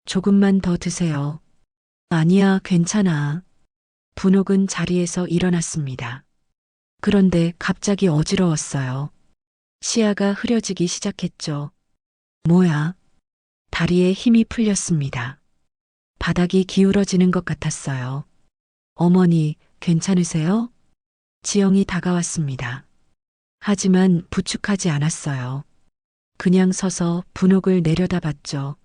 조금만 더 드세요. 아니야, 괜찮아. 분옥은 자리에서 일어났습니다. 그런데 갑자기 어지러웠어요. 시야가 흐려지기 시작했죠. 뭐야? 다리에 힘이 풀렸습니다. 바닥이 기울어지는 것 같았어요. 어머니, 괜찮으세요? 지영이 다가왔습니다. 하지만 부축하지 않았어요. 그냥 서서 분옥을 내려다봤죠.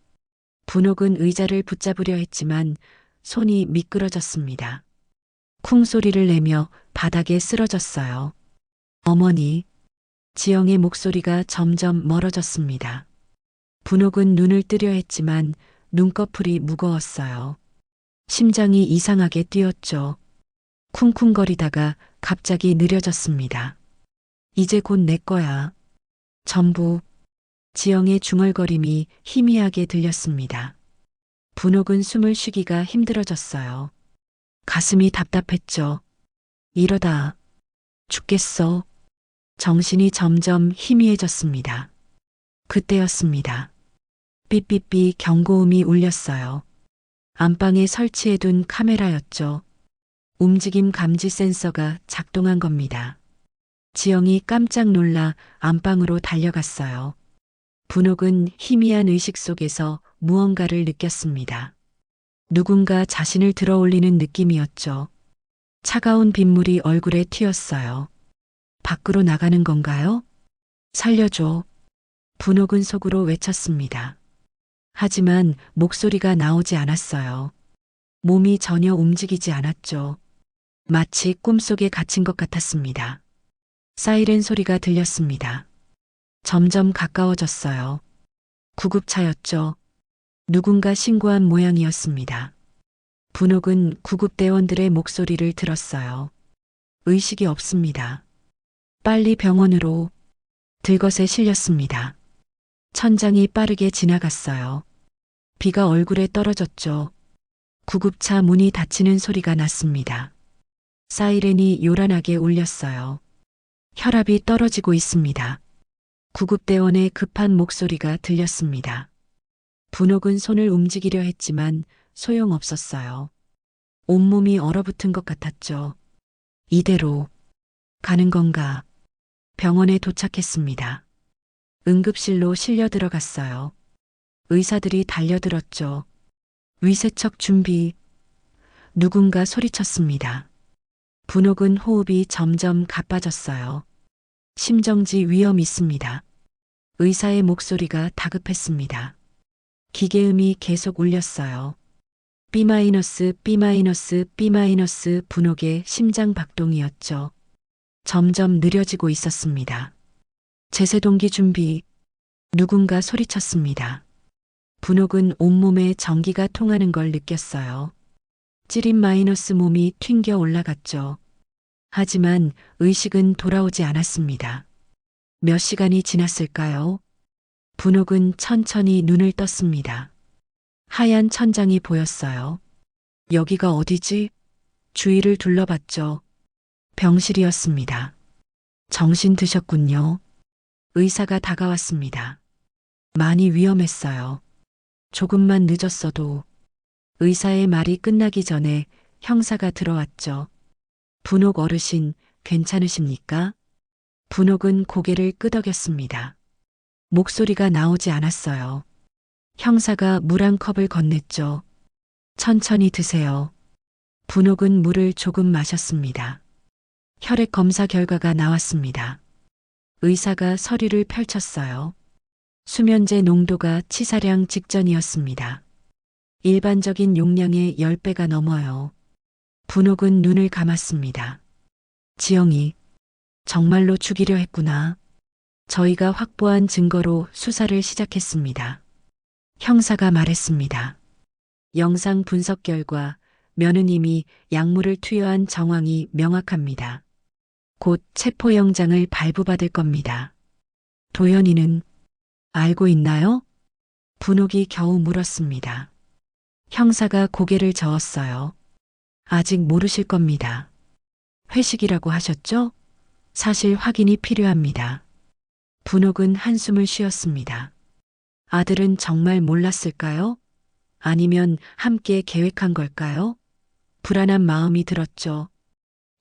분옥은 의자를 붙잡으려 했지만 손이 미끄러졌습니다. 쿵 소리를 내며 바닥에 쓰러졌어요. 어머니, 지영의 목소리가 점점 멀어졌습니다. 분옥은 눈을 뜨려 했지만 눈꺼풀이 무거웠어요. 심장이 이상하게 뛰었죠. 쿵쿵거리다가 갑자기 느려졌습니다. 이제 곧 내 거야. 전부. 지영의 중얼거림이 희미하게 들렸습니다. 분옥은 숨을 쉬기가 힘들어졌어요. 가슴이 답답했죠. 이러다 죽겠어. 정신이 점점 희미해졌습니다. 그때였습니다. 삐삐삐 경고음이 울렸어요. 안방에 설치해둔 카메라였죠. 움직임 감지 센서가 작동한 겁니다. 지영이 깜짝 놀라 안방으로 달려갔어요. 분옥은 희미한 의식 속에서 무언가를 느꼈습니다. 누군가 자신을 들어올리는 느낌이었죠. 차가운 빗물이 얼굴에 튀었어요. 밖으로 나가는 건가요? 살려줘. 분옥은 속으로 외쳤습니다. 하지만 목소리가 나오지 않았어요. 몸이 전혀 움직이지 않았죠. 마치 꿈속에 갇힌 것 같았습니다. 사이렌 소리가 들렸습니다. 점점 가까워졌어요. 구급차였죠. 누군가 신고한 모양이었습니다. 분옥은 구급대원들의 목소리를 들었어요. 의식이 없습니다. 빨리 병원으로. 들것에 실렸습니다. 천장이 빠르게 지나갔어요. 비가 얼굴에 떨어졌죠. 구급차 문이 닫히는 소리가 났습니다. 사이렌이 요란하게 울렸어요. 혈압이 떨어지고 있습니다. 구급대원의 급한 목소리가 들렸습니다. 분옥은 손을 움직이려 했지만 소용없었어요. 온몸이 얼어붙은 것 같았죠. 이대로 가는 건가? 병원에 도착했습니다. 응급실로 실려 들어갔어요. 의사들이 달려들었죠. 위세척 준비. 누군가 소리쳤습니다. 분옥은 호흡이 점점 가빠졌어요. 심정지 위험 있습니다. 의사의 목소리가 다급했습니다. 기계음이 계속 울렸어요. B-, B-, 분옥의 심장 박동이었죠. 점점 느려지고 있었습니다. 제세동기 준비. 누군가 소리쳤습니다. 분옥은 온몸에 전기가 통하는 걸 느꼈어요. 찌릿 마이너스 몸이 튕겨 올라갔죠. 하지만 의식은 돌아오지 않았습니다. 몇 시간이 지났을까요? 분옥은 천천히 눈을 떴습니다. 하얀 천장이 보였어요. 여기가 어디지? 주위를 둘러봤죠. 병실이었습니다. 정신 드셨군요. 의사가 다가왔습니다. 많이 위험했어요. 조금만 늦었어도. 의사의 말이 끝나기 전에 형사가 들어왔죠. 분옥 어르신, 괜찮으십니까? 분옥은 고개를 끄덕였습니다. 목소리가 나오지 않았어요. 형사가 물 한 컵을 건넸죠. 천천히 드세요. 분옥은 물을 조금 마셨습니다. 혈액 검사 결과가 나왔습니다. 의사가 서류를 펼쳤어요. 수면제 농도가 치사량 직전이었습니다. 일반적인 용량의 10배가 넘어요. 분옥은 눈을 감았습니다. 지영이 정말로 죽이려 했구나. 저희가 확보한 증거로 수사를 시작했습니다. 형사가 말했습니다. 영상 분석 결과 며느님이 약물을 투여한 정황이 명확합니다. 곧 체포영장을 발부받을 겁니다. 도연이는 알고 있나요? 분옥이 겨우 물었습니다. 형사가 고개를 저었어요. 아직 모르실 겁니다. 회식이라고 하셨죠? 사실 확인이 필요합니다. 분옥은 한숨을 쉬었습니다. 아들은 정말 몰랐을까요? 아니면 함께 계획한 걸까요? 불안한 마음이 들었죠.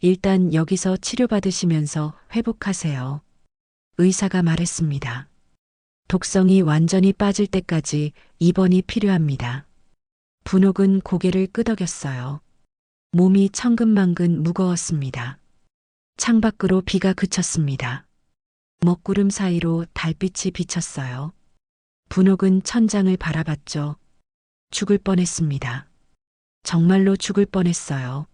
일단 여기서 치료받으시면서 회복하세요. 의사가 말했습니다. 독성이 완전히 빠질 때까지 입원이 필요합니다. 분옥은 고개를 끄덕였어요. 몸이 천근만근 무거웠습니다. 창밖으로 비가 그쳤습니다. 먹구름 사이로 달빛이 비쳤어요. 분옥은 천장을 바라봤죠. 죽을 뻔했습니다. 정말로 죽을 뻔했어요.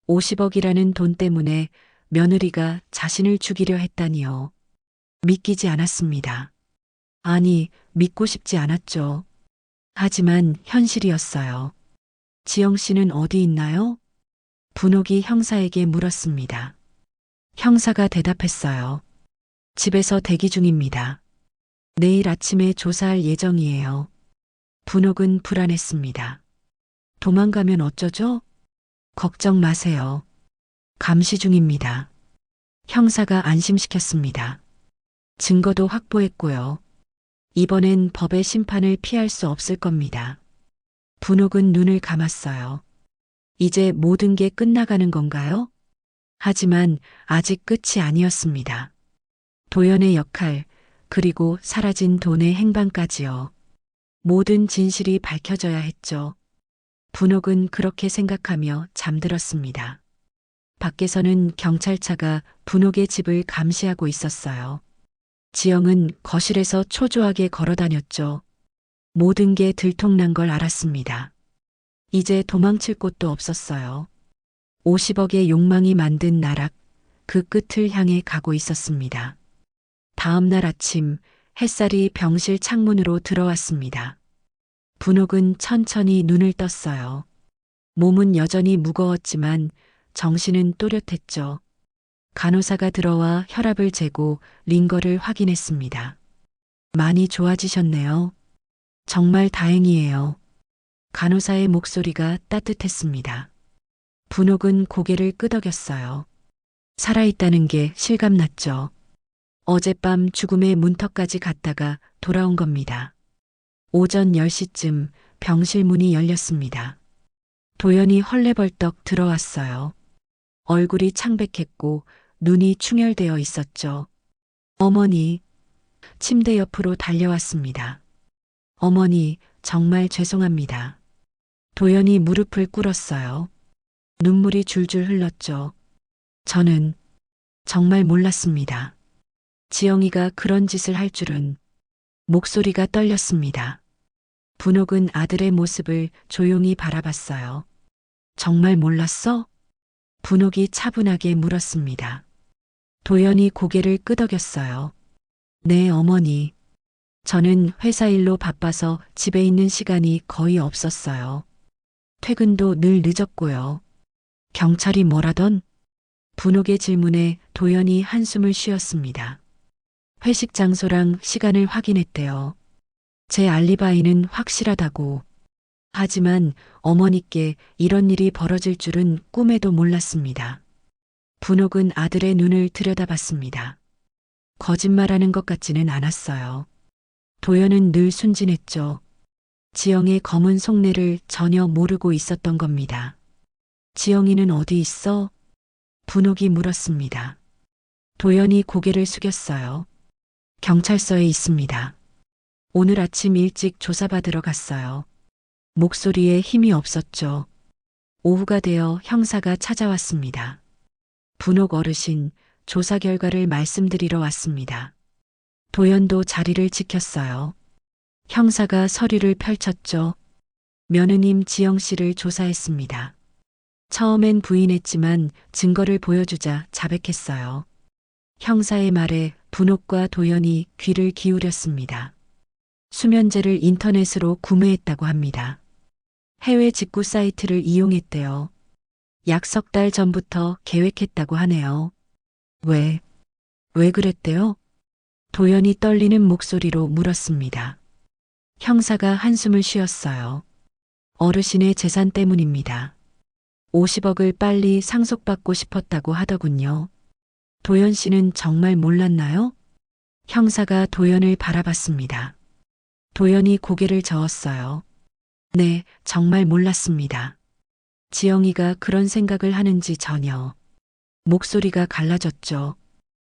50억이라는 돈 때문에 며느리가 자신을 죽이려 했다니요. 믿기지 않았습니다. 아니, 믿고 싶지 않았죠. 하지만 현실이었어요. 지영 씨는 어디 있나요? 분옥이 형사에게 물었습니다. 형사가 대답했어요. 집에서 대기 중입니다. 내일 아침에 조사할 예정이에요. 분옥은 불안했습니다. 도망가면 어쩌죠? 걱정 마세요. 감시 중입니다. 형사가 안심시켰습니다. 증거도 확보했고요. 이번엔 법의 심판을 피할 수 없을 겁니다. 분옥은 눈을 감았어요. 이제 모든 게 끝나가는 건가요? 하지만 아직 끝이 아니었습니다. 도연의 역할, 그리고 사라진 돈의 행방까지요. 모든 진실이 밝혀져야 했죠. 분옥은 그렇게 생각하며 잠들었습니다. 밖에서는 경찰차가 분옥의 집을 감시하고 있었어요. 지영은 거실에서 초조하게 걸어다녔죠. 모든 게 들통난 걸 알았습니다. 이제 도망칠 곳도 없었어요. 50억의 욕망이 만든 나락, 그 끝을 향해 가고 있었습니다. 다음 날 아침 햇살이 병실 창문으로 들어왔습니다. 분옥은 천천히 눈을 떴어요. 몸은 여전히 무거웠지만 정신은 또렷했죠. 간호사가 들어와 혈압을 재고 링거를 확인했습니다. 많이 좋아지셨네요. 정말 다행이에요. 간호사의 목소리가 따뜻했습니다. 분옥은 고개를 끄덕였어요. 살아있다는 게 실감났죠. 어젯밤 죽음의 문턱까지 갔다가 돌아온 겁니다. 오전 10시쯤 병실 문이 열렸습니다. 도연이 헐레벌떡 들어왔어요. 얼굴이 창백했고 눈이 충혈되어 있었죠. 어머니, 침대 옆으로 달려왔습니다. 어머니, 정말 죄송합니다. 도연이 무릎을 꿇었어요. 눈물이 줄줄 흘렀죠. 저는 정말 몰랐습니다. 지영이가 그런 짓을 할 줄은 목소리가 떨렸습니다. 분옥은 아들의 모습을 조용히 바라봤어요. 정말 몰랐어? 분옥이 차분하게 물었습니다. 도연이 고개를 끄덕였어요. 네, 어머니. 저는 회사 일로 바빠서 집에 있는 시간이 거의 없었어요. 퇴근도 늘 늦었고요. 경찰이 뭐라던? 분옥의 질문에 도연이 한숨을 쉬었습니다. 회식 장소랑 시간을 확인했대요. 제 알리바이는 확실하다고. 하지만 어머니께 이런 일이 벌어질 줄은 꿈에도 몰랐습니다. 분옥은 아들의 눈을 들여다봤습니다. 거짓말하는 것 같지는 않았어요. 도연은 늘 순진했죠. 지영의 검은 속내를 전혀 모르고 있었던 겁니다. 지영이는 어디 있어? 분옥이 물었습니다. 도연이 고개를 숙였어요. 경찰서에 있습니다. 오늘 아침 일찍 조사받으러 갔어요. 목소리에 힘이 없었죠. 오후가 되어 형사가 찾아왔습니다. 분옥 어르신, 조사 결과를 말씀드리러 왔습니다. 도연도 자리를 지켰어요. 형사가 서류를 펼쳤죠. 며느님 지영 씨를 조사했습니다. 처음엔 부인했지만 증거를 보여주자 자백했어요. 형사의 말에 분옥과 도연이 귀를 기울였습니다. 수면제를 인터넷으로 구매했다고 합니다. 해외 직구 사이트를 이용했대요. 약 석 달 전부터 계획했다고 하네요. 왜 그랬대요? 도연이 떨리는 목소리로 물었습니다. 형사가 한숨을 쉬었어요. 어르신의 재산 때문입니다. 50억을 빨리 상속받고 싶었다고 하더군요. 도연 씨는 정말 몰랐나요? 형사가 도연을 바라봤습니다. 도연이 고개를 저었어요. 네, 정말 몰랐습니다. 지영이가 그런 생각을 하는지 전혀. 목소리가 갈라졌죠.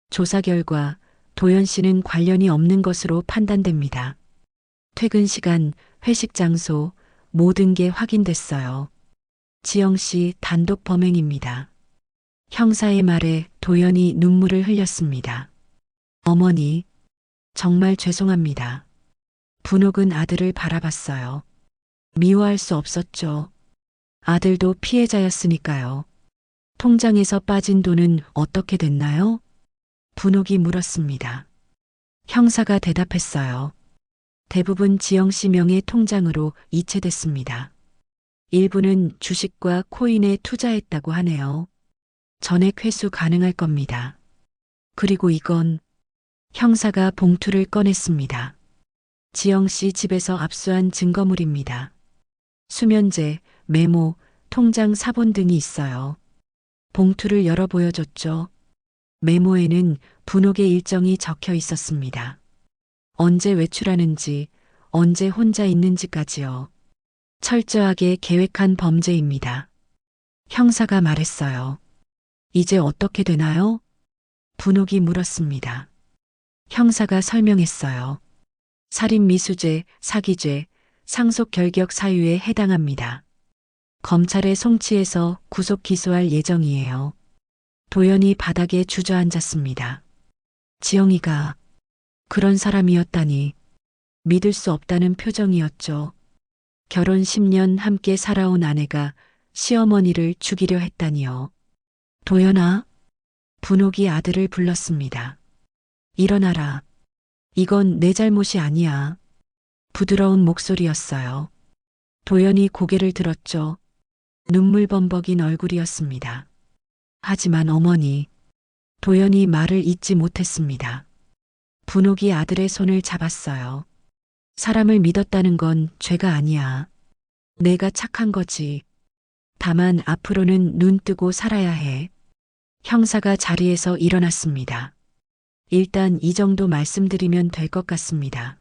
조사 결과 도연 씨는 관련이 없는 것으로 판단됩니다. 퇴근 시간, 회식 장소, 모든 게 확인됐어요. 지영 씨 단독 범행입니다. 형사의 말에 도연이 눈물을 흘렸습니다. 어머니, 정말 죄송합니다. 분옥은 아들을 바라봤어요. 미워할 수 없었죠. 아들도 피해자였으니까요. 통장에서 빠진 돈은 어떻게 됐나요? 분옥이 물었습니다. 형사가 대답했어요. 대부분 지영 씨 명의 통장으로 이체됐습니다. 일부는 주식과 코인에 투자했다고 하네요. 전액 회수 가능할 겁니다. 그리고 이건 형사가 봉투를 꺼냈습니다. 지영 씨 집에서 압수한 증거물입니다. 수면제, 메모, 통장 사본 등이 있어요. 봉투를 열어 보여줬죠. 메모에는 분옥의 일정이 적혀 있었습니다. 언제 외출하는지, 언제 혼자 있는지까지요. 철저하게 계획한 범죄입니다. 형사가 말했어요. 이제 어떻게 되나요? 분옥이 물었습니다. 형사가 설명했어요. 살인미수죄, 사기죄, 상속결격 사유에 해당합니다. 검찰에 송치해서 구속 기소할 예정이에요. 도연이 바닥에 주저앉았습니다. 지영이가 그런 사람이었다니 믿을 수 없다는 표정이었죠. 결혼 10년 함께 살아온 아내가 시어머니를 죽이려 했다니요. 도연아, 분옥이 아들을 불렀습니다. 일어나라. 이건 내 잘못이 아니야. 부드러운 목소리였어요. 도연이 고개를 들었죠. 눈물 범벅인 얼굴이었습니다. 하지만 어머니, 도연이 말을 잇지 못했습니다. 분옥이 아들의 손을 잡았어요. 사람을 믿었다는 건 죄가 아니야. 내가 착한 거지. 다만 앞으로는 눈 뜨고 살아야 해. 형사가 자리에서 일어났습니다. 일단 이 정도 말씀드리면 될 것 같습니다.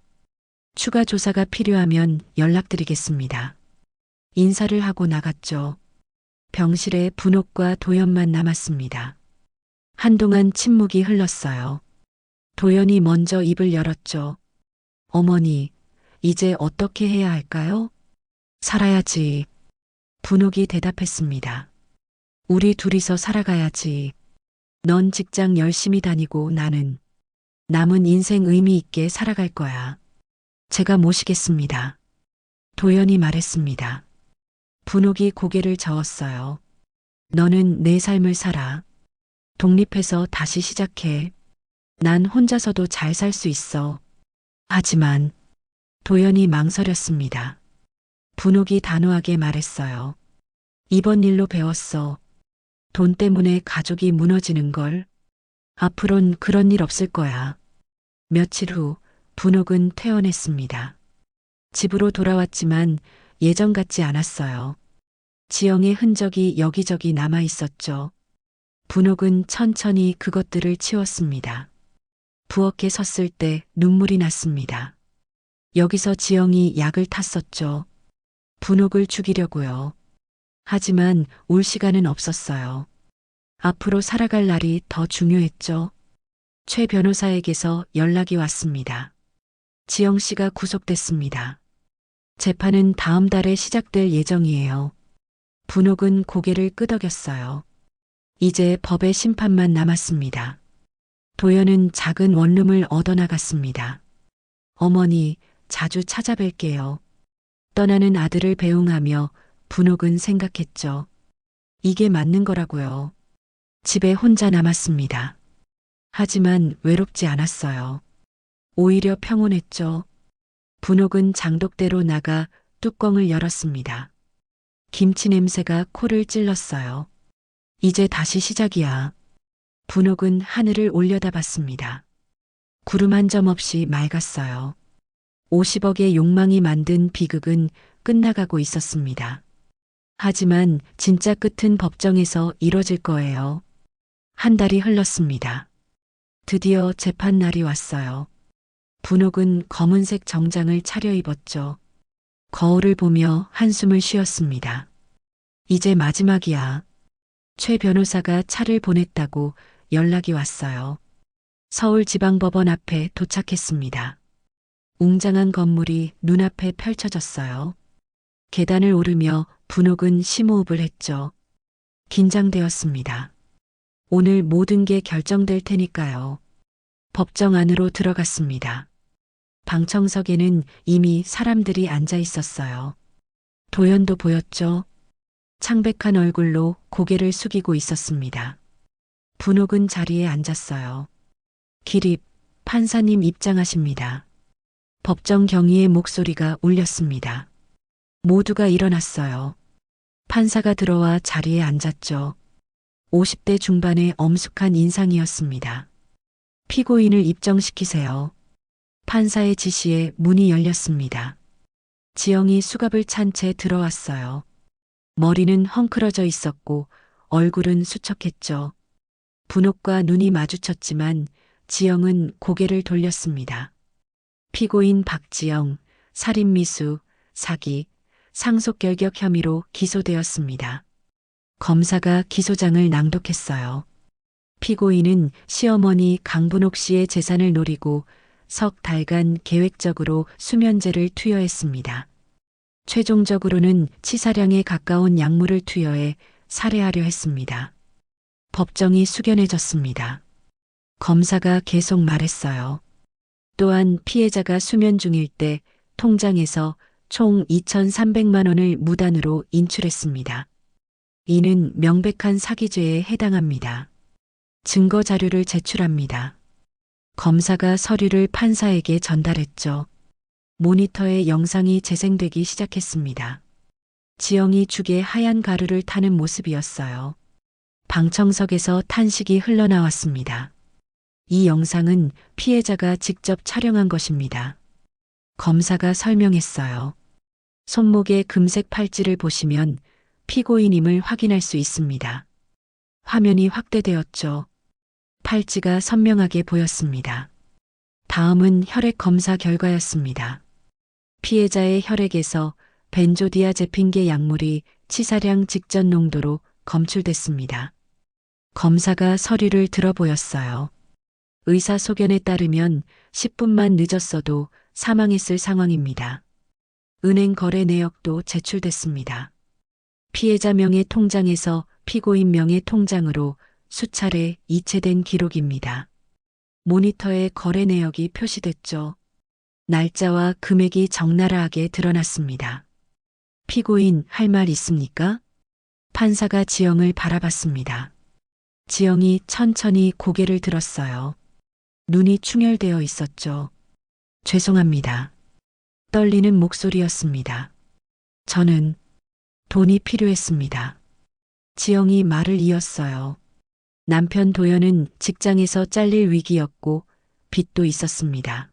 추가 조사가 필요하면 연락드리겠습니다. 인사를 하고 나갔죠. 병실에 분옥과 도연만 남았습니다. 한동안 침묵이 흘렀어요. 도연이 먼저 입을 열었죠. 어머니, 이제 어떻게 해야 할까요? 살아야지. 분옥이 대답했습니다. 우리 둘이서 살아가야지. 넌 직장 열심히 다니고 나는 남은 인생 의미 있게 살아갈 거야. 제가 모시겠습니다. 도연이 말했습니다. 분옥이 고개를 저었어요. 너는 내 삶을 살아. 독립해서 다시 시작해. 난 혼자서도 잘 살 수 있어. 하지만 도연이 망설였습니다. 분옥이 단호하게 말했어요. 이번 일로 배웠어. 돈 때문에 가족이 무너지는 걸. 앞으론 그런 일 없을 거야. 며칠 후 분옥은 퇴원했습니다. 집으로 돌아왔지만 예전 같지 않았어요. 지영의 흔적이 여기저기 남아 있었죠. 분옥은 천천히 그것들을 치웠습니다. 부엌에 섰을 때 눈물이 났습니다. 여기서 지영이 약을 탔었죠. 분옥을 죽이려고요. 하지만 올 시간은 없었어요. 앞으로 살아갈 날이 더 중요했죠. 최 변호사에게서 연락이 왔습니다. 지영 씨가 구속됐습니다. 재판은 다음 달에 시작될 예정이에요. 분옥은 고개를 끄덕였어요. 이제 법의 심판만 남았습니다. 도연은 작은 원룸을 얻어나갔습니다. 어머니, 자주 찾아뵐게요. 떠나는 아들을 배웅하며 분옥은 생각했죠. 이게 맞는 거라고요. 집에 혼자 남았습니다. 하지만 외롭지 않았어요. 오히려 평온했죠. 분옥은 장독대로 나가 뚜껑을 열었습니다. 김치 냄새가 코를 찔렀어요. 이제 다시 시작이야. 분옥은 하늘을 올려다봤습니다. 구름 한 점 없이 맑았어요. 50억의 욕망이 만든 비극은 끝나가고 있었습니다. 하지만 진짜 끝은 법정에서 이뤄질 거예요. 한 달이 흘렀습니다. 드디어 재판 날이 왔어요. 분옥은 검은색 정장을 차려입었죠. 거울을 보며 한숨을 쉬었습니다. 이제 마지막이야. 최 변호사가 차를 보냈다고 연락이 왔어요. 서울지방법원 앞에 도착했습니다. 웅장한 건물이 눈앞에 펼쳐졌어요. 계단을 오르며 분옥은 심호흡을 했죠. 긴장되었습니다. 오늘 모든 게 결정될 테니까요. 법정 안으로 들어갔습니다. 방청석에는 이미 사람들이 앉아 있었어요. 도연도 보였죠. 창백한 얼굴로 고개를 숙이고 있었습니다. 분옥은 자리에 앉았어요. 기립, 판사님 입장하십니다. 법정 경위의 목소리가 울렸습니다. 모두가 일어났어요. 판사가 들어와 자리에 앉았죠. 50대 중반의 엄숙한 인상이었습니다. 피고인을 입정시키세요. 판사의 지시에 문이 열렸습니다. 지영이 수갑을 찬 채 들어왔어요. 머리는 헝클어져 있었고 얼굴은 수척했죠. 분옥과 눈이 마주쳤지만 지영은 고개를 돌렸습니다. 피고인 박지영, 살인미수, 사기, 상속결격 혐의로 기소되었습니다. 검사가 기소장을 낭독했어요. 피고인은 시어머니 강분옥 씨의 재산을 노리고 석 달간 계획적으로 수면제를 투여했습니다. 최종적으로는 치사량에 가까운 약물을 투여해 살해하려 했습니다. 법정이 숙연해졌습니다. 검사가 계속 말했어요. 또한 피해자가 수면 중일 때 통장에서 총 2,300만 원을 무단으로 인출했습니다. 이는 명백한 사기죄에 해당합니다. 증거 자료를 제출합니다. 검사가 서류를 판사에게 전달했죠. 모니터에 영상이 재생되기 시작했습니다. 지영이 죽에 하얀 가루를 타는 모습이었어요. 방청석에서 탄식이 흘러나왔습니다. 이 영상은 피해자가 직접 촬영한 것입니다. 검사가 설명했어요. 손목의 금색 팔찌를 보시면 피고인임을 확인할 수 있습니다. 화면이 확대되었죠. 팔찌가 선명하게 보였습니다. 다음은 혈액 검사 결과였습니다. 피해자의 혈액에서 벤조디아제핀계 약물이 치사량 직전 농도로 검출됐습니다. 검사가 서류를 들어보였어요. 의사 소견에 따르면 10분만 늦었어도 사망했을 상황입니다. 은행 거래 내역도 제출됐습니다. 피해자 명의 통장에서 피고인 명의 통장으로 수차례 이체된 기록입니다. 모니터에 거래 내역이 표시됐죠. 날짜와 금액이 적나라하게 드러났습니다. 피고인 할 말 있습니까? 판사가 지영을 바라봤습니다. 지영이 천천히 고개를 들었어요. 눈이 충혈되어 있었죠. 죄송합니다. 떨리는 목소리였습니다. 저는 돈이 필요했습니다. 지영이 말을 이었어요. 남편 도연은 직장에서 잘릴 위기였고 빚도 있었습니다.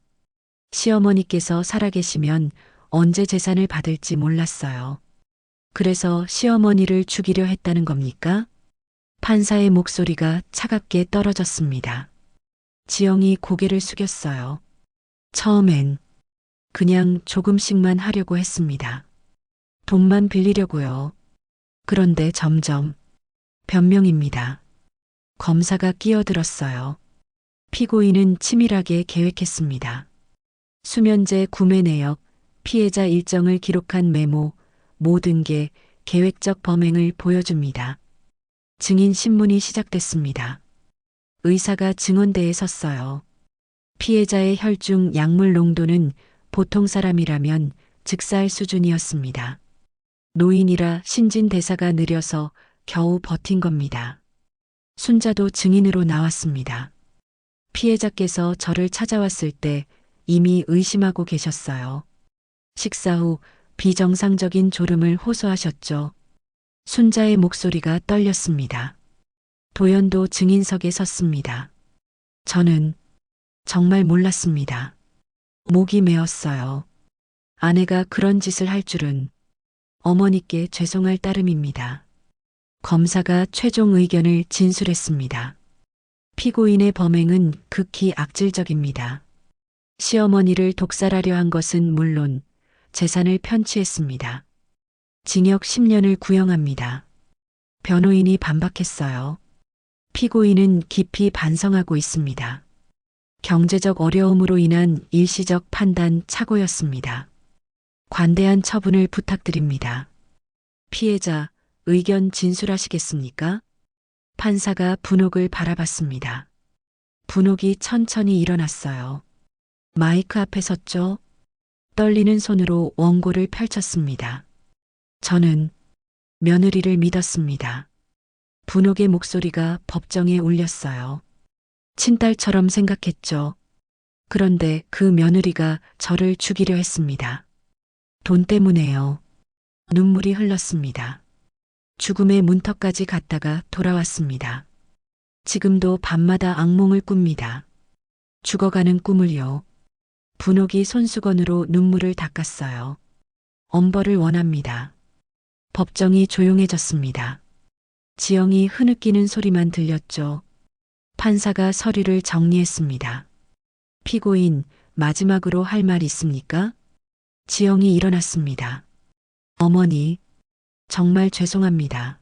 시어머니께서 살아계시면 언제 재산을 받을지 몰랐어요. 그래서 시어머니를 죽이려 했다는 겁니까? 판사의 목소리가 차갑게 떨어졌습니다. 지영이 고개를 숙였어요. 처음엔 그냥 조금씩만 하려고 했습니다. 돈만 빌리려고요. 그런데 점점 변명입니다. 검사가 끼어들었어요. 피고인은 치밀하게 계획했습니다. 수면제 구매 내역, 피해자 일정을 기록한 메모, 모든 게 계획적 범행을 보여줍니다. 증인 신문이 시작됐습니다. 의사가 증언대에 섰어요. 피해자의 혈중 약물 농도는 보통 사람이라면 즉사할 수준이었습니다. 노인이라 신진대사가 느려서 겨우 버틴 겁니다. 순자도 증인으로 나왔습니다. 피해자께서 저를 찾아왔을 때 이미 의심하고 계셨어요. 식사 후 비정상적인 졸음을 호소하셨죠. 순자의 목소리가 떨렸습니다. 도연도 증인석에 섰습니다. 저는 정말 몰랐습니다. 목이 메었어요. 아내가 그런 짓을 할 줄은 어머니께 죄송할 따름입니다. 검사가 최종 의견을 진술했습니다. 피고인의 범행은 극히 악질적입니다. 시어머니를 독살하려 한 것은 물론 재산을 편취했습니다. 징역 10년을 구형합니다. 변호인이 반박했어요. 피고인은 깊이 반성하고 있습니다. 경제적 어려움으로 인한 일시적 판단 착오였습니다. 관대한 처분을 부탁드립니다. 피해자, 의견 진술하시겠습니까? 판사가 분옥을 바라봤습니다. 분옥이 천천히 일어났어요. 마이크 앞에 섰죠. 떨리는 손으로 원고를 펼쳤습니다. 저는 며느리를 믿었습니다. 분옥의 목소리가 법정에 울렸어요. 친딸처럼 생각했죠. 그런데 그 며느리가 저를 죽이려 했습니다. 돈 때문에요. 눈물이 흘렀습니다. 죽음의 문턱까지 갔다가 돌아왔습니다. 지금도 밤마다 악몽을 꿉니다. 죽어가는 꿈을요. 분옥이 손수건으로 눈물을 닦았어요. 엄벌을 원합니다. 법정이 조용해졌습니다. 지영이 흐느끼는 소리만 들렸죠. 판사가 서류를 정리했습니다. 피고인, 마지막으로 할 말 있습니까? 지영이 일어났습니다. 어머니, 정말 죄송합니다.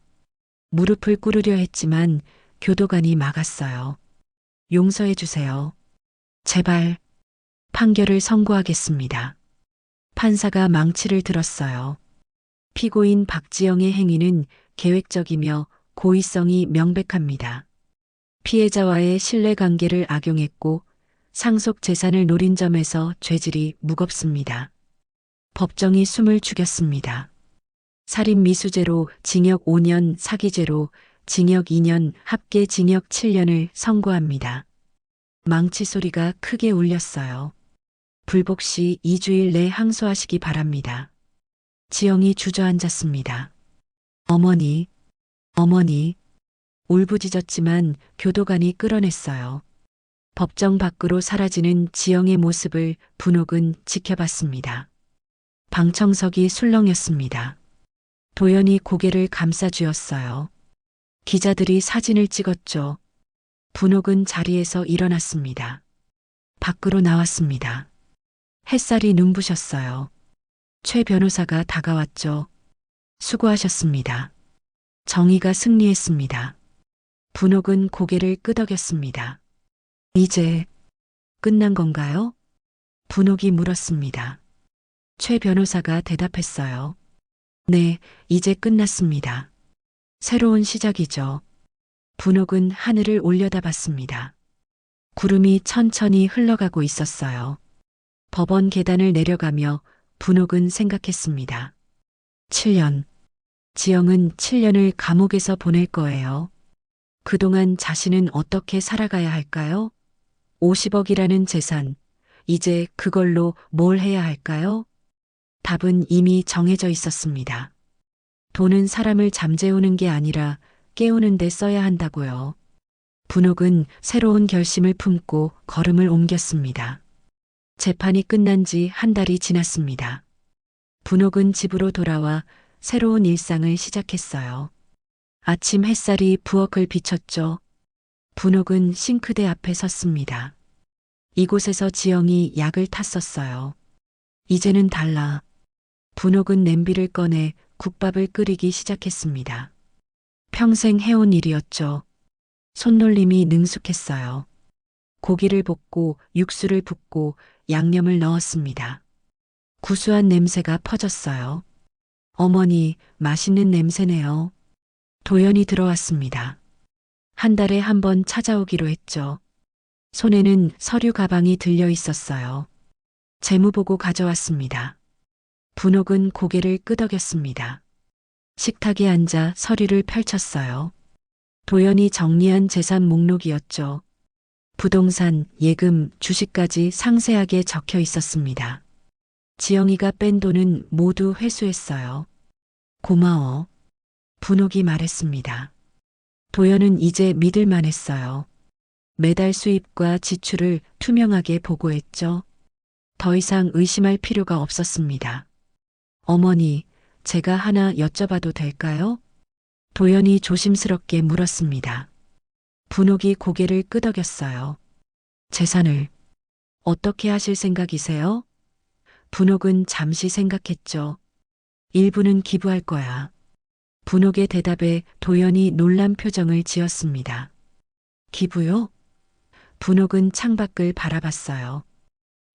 무릎을 꿇으려 했지만 교도관이 막았어요. 용서해 주세요. 제발, 판결을 선고하겠습니다. 판사가 망치를 들었어요. 피고인 박지영의 행위는 계획적이며 고의성이 명백합니다. 피해자와의 신뢰관계를 악용했고 상속 재산을 노린 점에서 죄질이 무겁습니다. 법정이 숨을 죽였습니다. 살인 미수죄로 징역 5년, 사기죄로 징역 2년, 합계 징역 7년을 선고합니다. 망치 소리가 크게 울렸어요. 불복 시 2주일 내 항소하시기 바랍니다. 지영이 주저앉았습니다. 어머니, 어머니, 울부짖었지만 교도관이 끌어냈어요. 법정 밖으로 사라지는 지영의 모습을 분옥은 지켜봤습니다. 방청석이 술렁였습니다. 도연이 고개를 감싸쥐었어요. 기자들이 사진을 찍었죠. 분옥은 자리에서 일어났습니다. 밖으로 나왔습니다. 햇살이 눈부셨어요. 최 변호사가 다가왔죠. 수고하셨습니다. 정의가 승리했습니다. 분옥은 고개를 끄덕였습니다. 이제 끝난 건가요? 분옥이 물었습니다. 최 변호사가 대답했어요. 네, 이제 끝났습니다. 새로운 시작이죠. 분옥은 하늘을 올려다봤습니다. 구름이 천천히 흘러가고 있었어요. 법원 계단을 내려가며 분옥은 생각했습니다. 7년. 지영은 7년을 감옥에서 보낼 거예요. 그동안 자신은 어떻게 살아가야 할까요? 50억이라는 재산, 이제 그걸로 뭘 해야 할까요? 답은 이미 정해져 있었습니다. 돈은 사람을 잠재우는 게 아니라 깨우는 데 써야 한다고요. 분옥은 새로운 결심을 품고 걸음을 옮겼습니다. 재판이 끝난 지 한 달이 지났습니다. 분옥은 집으로 돌아와 새로운 일상을 시작했어요. 아침 햇살이 부엌을 비췄죠. 분옥은 싱크대 앞에 섰습니다. 이곳에서 지영이 약을 탔었어요. 이제는 달라. 분옥은 냄비를 꺼내 국밥을 끓이기 시작했습니다. 평생 해온 일이었죠. 손놀림이 능숙했어요. 고기를 볶고 육수를 붓고 양념을 넣었습니다. 구수한 냄새가 퍼졌어요. 어머니, 맛있는 냄새네요. 도연이 들어왔습니다. 한 달에 한 번 찾아오기로 했죠. 손에는 서류 가방이 들려 있었어요. 재무보고 가져왔습니다. 분옥은 고개를 끄덕였습니다. 식탁에 앉아 서류를 펼쳤어요. 도연이 정리한 재산 목록이었죠. 부동산, 예금, 주식까지 상세하게 적혀 있었습니다. 지영이가 뺀 돈은 모두 회수했어요. 고마워. 분옥이 말했습니다. 도연은 이제 믿을만 했어요. 매달 수입과 지출을 투명하게 보고했죠. 더 이상 의심할 필요가 없었습니다. 어머니, 제가 하나 여쭤봐도 될까요? 도연이 조심스럽게 물었습니다. 분옥이 고개를 끄덕였어요. 재산을 어떻게 하실 생각이세요? 분옥은 잠시 생각했죠. 일부는 기부할 거야. 분옥의 대답에 도연이 놀란 표정을 지었습니다. 기부요? 분옥은 창밖을 바라봤어요.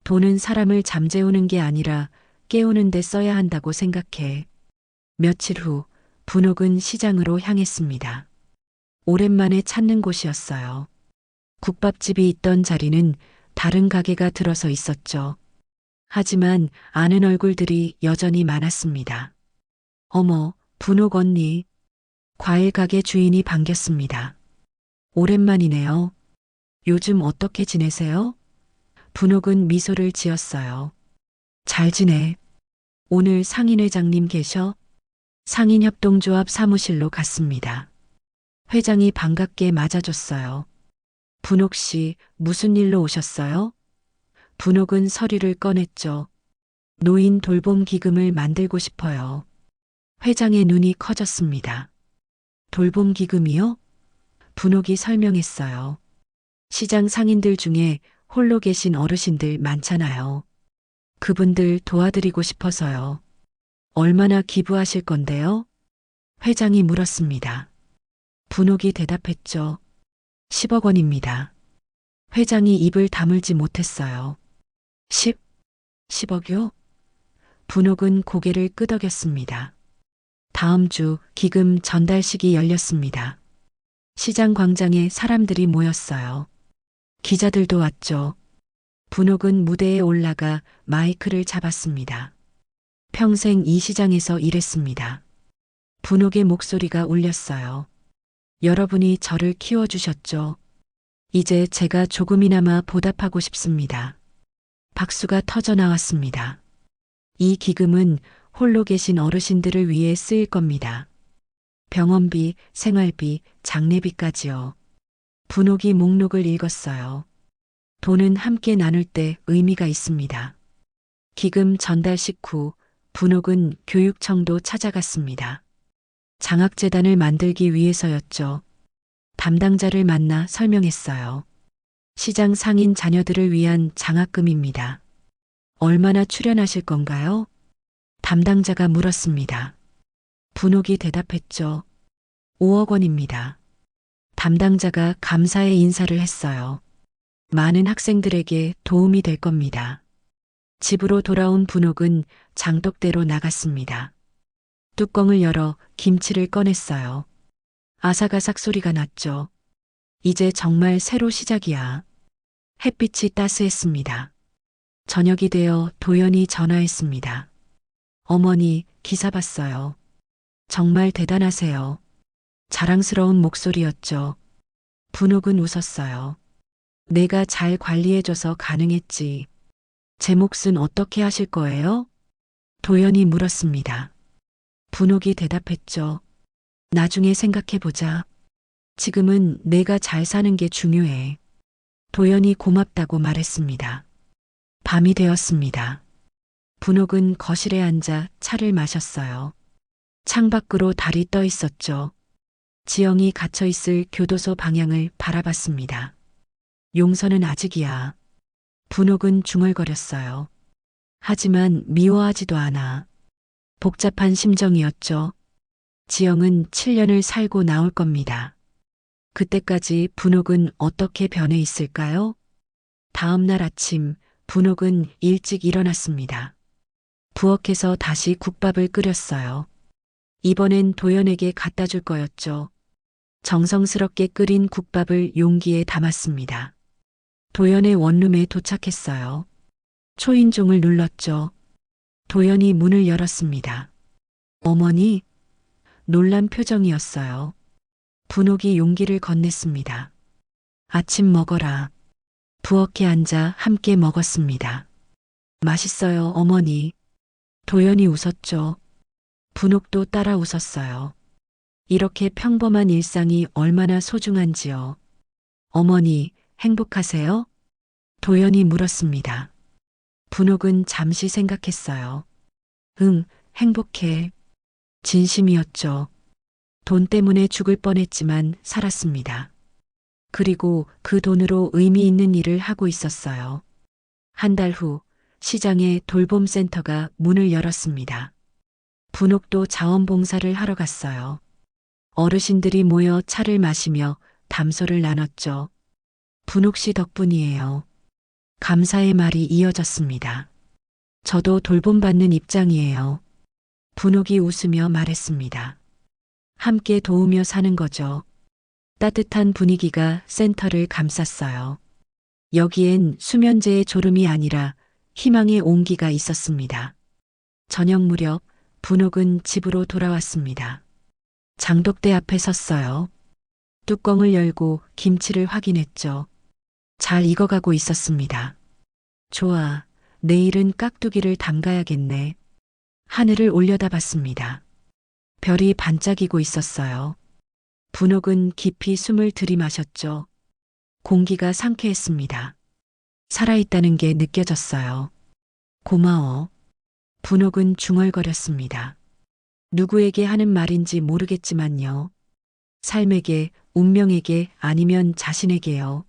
돈은 사람을 잠재우는 게 아니라 깨우는 데 써야 한다고 생각해. 며칠 후 분옥은 시장으로 향했습니다. 오랜만에 찾는 곳이었어요. 국밥집이 있던 자리는 다른 가게가 들어서 있었죠. 하지만 아는 얼굴들이 여전히 많았습니다. 어머, 분옥 언니. 과일 가게 주인이 반겼습니다. 오랜만이네요. 요즘 어떻게 지내세요? 분옥은 미소를 지었어요. 잘 지내. 오늘 상인회장님 계셔? 상인협동조합 사무실로 갔습니다. 회장이 반갑게 맞아줬어요. 분옥 씨, 무슨 일로 오셨어요? 분옥은 서류를 꺼냈죠. 노인 돌봄 기금을 만들고 싶어요. 회장의 눈이 커졌습니다. 돌봄 기금이요? 분옥이 설명했어요. 시장 상인들 중에 홀로 계신 어르신들 많잖아요. 그분들 도와드리고 싶어서요. 얼마나 기부하실 건데요? 회장이 물었습니다. 분옥이 대답했죠. 10억 원입니다. 회장이 입을 다물지 못했어요. 10억이요? 분옥은 고개를 끄덕였습니다. 다음 주 기금 전달식이 열렸습니다. 시장 광장에 사람들이 모였어요. 기자들도 왔죠. 분옥은 무대에 올라가 마이크를 잡았습니다. 평생 이 시장에서 일했습니다. 분옥의 목소리가 울렸어요. 여러분이 저를 키워주셨죠. 이제 제가 조금이나마 보답하고 싶습니다. 박수가 터져 나왔습니다. 이 기금은 홀로 계신 어르신들을 위해 쓰일 겁니다. 병원비, 생활비, 장례비까지요. 분옥이 목록을 읽었어요. 돈은 함께 나눌 때 의미가 있습니다. 기금 전달식 후 분옥은 교육청도 찾아갔습니다. 장학재단을 만들기 위해서였죠. 담당자를 만나 설명했어요. 시장 상인 자녀들을 위한 장학금입니다. 얼마나 출연하실 건가요? 담당자가 물었습니다. 분옥이 대답했죠. 5억 원입니다. 담당자가 감사의 인사를 했어요. 많은 학생들에게 도움이 될 겁니다. 집으로 돌아온 분옥은 장독대로 나갔습니다. 뚜껑을 열어 김치를 꺼냈어요. 아삭아삭 소리가 났죠. 이제 정말 새로 시작이야. 햇빛이 따스했습니다. 저녁이 되어 도연이 전화했습니다. 어머니, 기사 봤어요. 정말 대단하세요. 자랑스러운 목소리였죠. 분옥은 웃었어요. 내가 잘 관리해줘서 가능했지. 제 몫은 어떻게 하실 거예요? 도연이 물었습니다. 분옥이 대답했죠. 나중에 생각해보자. 지금은 내가 잘 사는 게 중요해. 도연이 고맙다고 말했습니다. 밤이 되었습니다. 분옥은 거실에 앉아 차를 마셨어요. 창밖으로 달이 떠 있었죠. 지영이 갇혀 있을 교도소 방향을 바라봤습니다. 용서는 아직이야. 분옥은 중얼거렸어요. 하지만 미워하지도 않아. 복잡한 심정이었죠. 지영은 7년을 살고 나올 겁니다. 그때까지 분옥은 어떻게 변해 있을까요? 다음 날 아침, 분옥은 일찍 일어났습니다. 부엌에서 다시 국밥을 끓였어요. 이번엔 도연에게 갖다 줄 거였죠. 정성스럽게 끓인 국밥을 용기에 담았습니다. 도연의 원룸에 도착했어요. 초인종을 눌렀죠. 도연이 문을 열었습니다. 어머니? 놀란 표정이었어요. 분옥이 용기를 건넸습니다. 아침 먹어라. 부엌에 앉아 함께 먹었습니다. 맛있어요, 어머니. 도연이 웃었죠. 분옥도 따라 웃었어요. 이렇게 평범한 일상이 얼마나 소중한지요. 어머니, 행복하세요? 도연이 물었습니다. 분옥은 잠시 생각했어요. 응, 행복해. 진심이었죠. 돈 때문에 죽을 뻔했지만 살았습니다. 그리고 그 돈으로 의미 있는 일을 하고 있었어요. 한 달 후, 시장에 돌봄센터가 문을 열었습니다. 분옥도 자원봉사를 하러 갔어요. 어르신들이 모여 차를 마시며 담소를 나눴죠. 분옥 씨 덕분이에요. 감사의 말이 이어졌습니다. 저도 돌봄받는 입장이에요. 분옥이 웃으며 말했습니다. 함께 도우며 사는 거죠. 따뜻한 분위기가 센터를 감쌌어요. 여기엔 수면제의 졸음이 아니라 희망의 온기가 있었습니다. 저녁 무렵 분옥은 집으로 돌아왔습니다. 장독대 앞에 섰어요. 뚜껑을 열고 김치를 확인했죠. 잘 익어가고 있었습니다. 좋아, 내일은 깍두기를 담가야겠네. 하늘을 올려다봤습니다. 별이 반짝이고 있었어요. 분옥은 깊이 숨을 들이마셨죠. 공기가 상쾌했습니다. 살아있다는 게 느껴졌어요. 고마워. 분옥은 중얼거렸습니다. 누구에게 하는 말인지 모르겠지만요. 삶에게, 운명에게 아니면 자신에게요.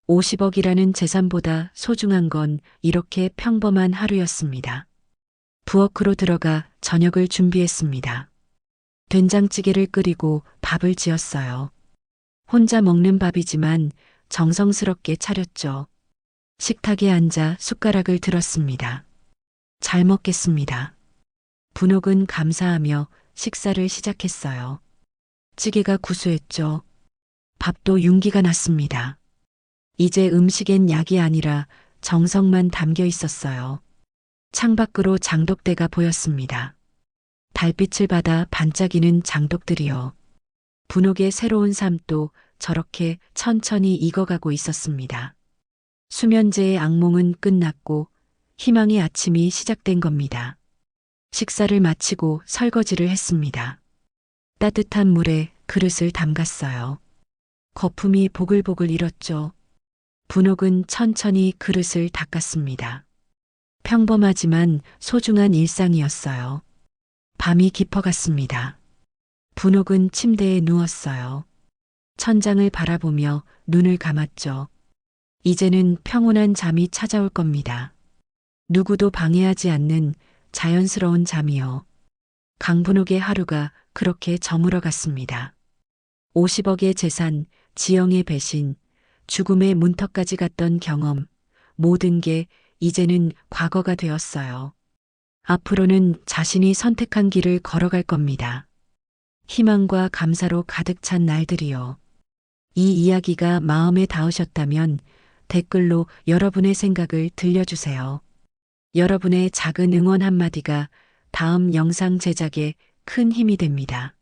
50억이라는 재산보다 소중한 건 이렇게 평범한 하루였습니다. 부엌으로 들어가 저녁을 준비했습니다. 된장찌개를 끓이고 밥을 지었어요. 혼자 먹는 밥이지만 정성스럽게 차렸죠. 식탁에 앉아 숟가락을 들었습니다. 잘 먹겠습니다. 분옥은 감사하며 식사를 시작했어요. 찌개가 구수했죠. 밥도 윤기가 났습니다. 이제 음식엔 약이 아니라 정성만 담겨 있었어요. 창밖으로 장독대가 보였습니다. 달빛을 받아 반짝이는 장독들이요. 분옥의 새로운 삶도 저렇게 천천히 익어가고 있었습니다. 수면제의 악몽은 끝났고 희망의 아침이 시작된 겁니다. 식사를 마치고 설거지를 했습니다. 따뜻한 물에 그릇을 담갔어요. 거품이 보글보글 일었죠. 분옥은 천천히 그릇을 닦았습니다. 평범하지만 소중한 일상이었어요. 밤이 깊어갔습니다. 분옥은 침대에 누웠어요. 천장을 바라보며 눈을 감았죠. 이제는 평온한 잠이 찾아올 겁니다. 누구도 방해하지 않는 자연스러운 잠이요. 강분옥의 하루가 그렇게 저물어 갔습니다. 50억의 재산, 지영의 배신, 죽음의 문턱까지 갔던 경험, 모든 게 이제는 과거가 되었어요. 앞으로는 자신이 선택한 길을 걸어갈 겁니다. 희망과 감사로 가득 찬 날들이요. 이 이야기가 마음에 닿으셨다면 댓글로 여러분의 생각을 들려주세요. 여러분의 작은 응원 한마디가 다음 영상 제작에 큰 힘이 됩니다.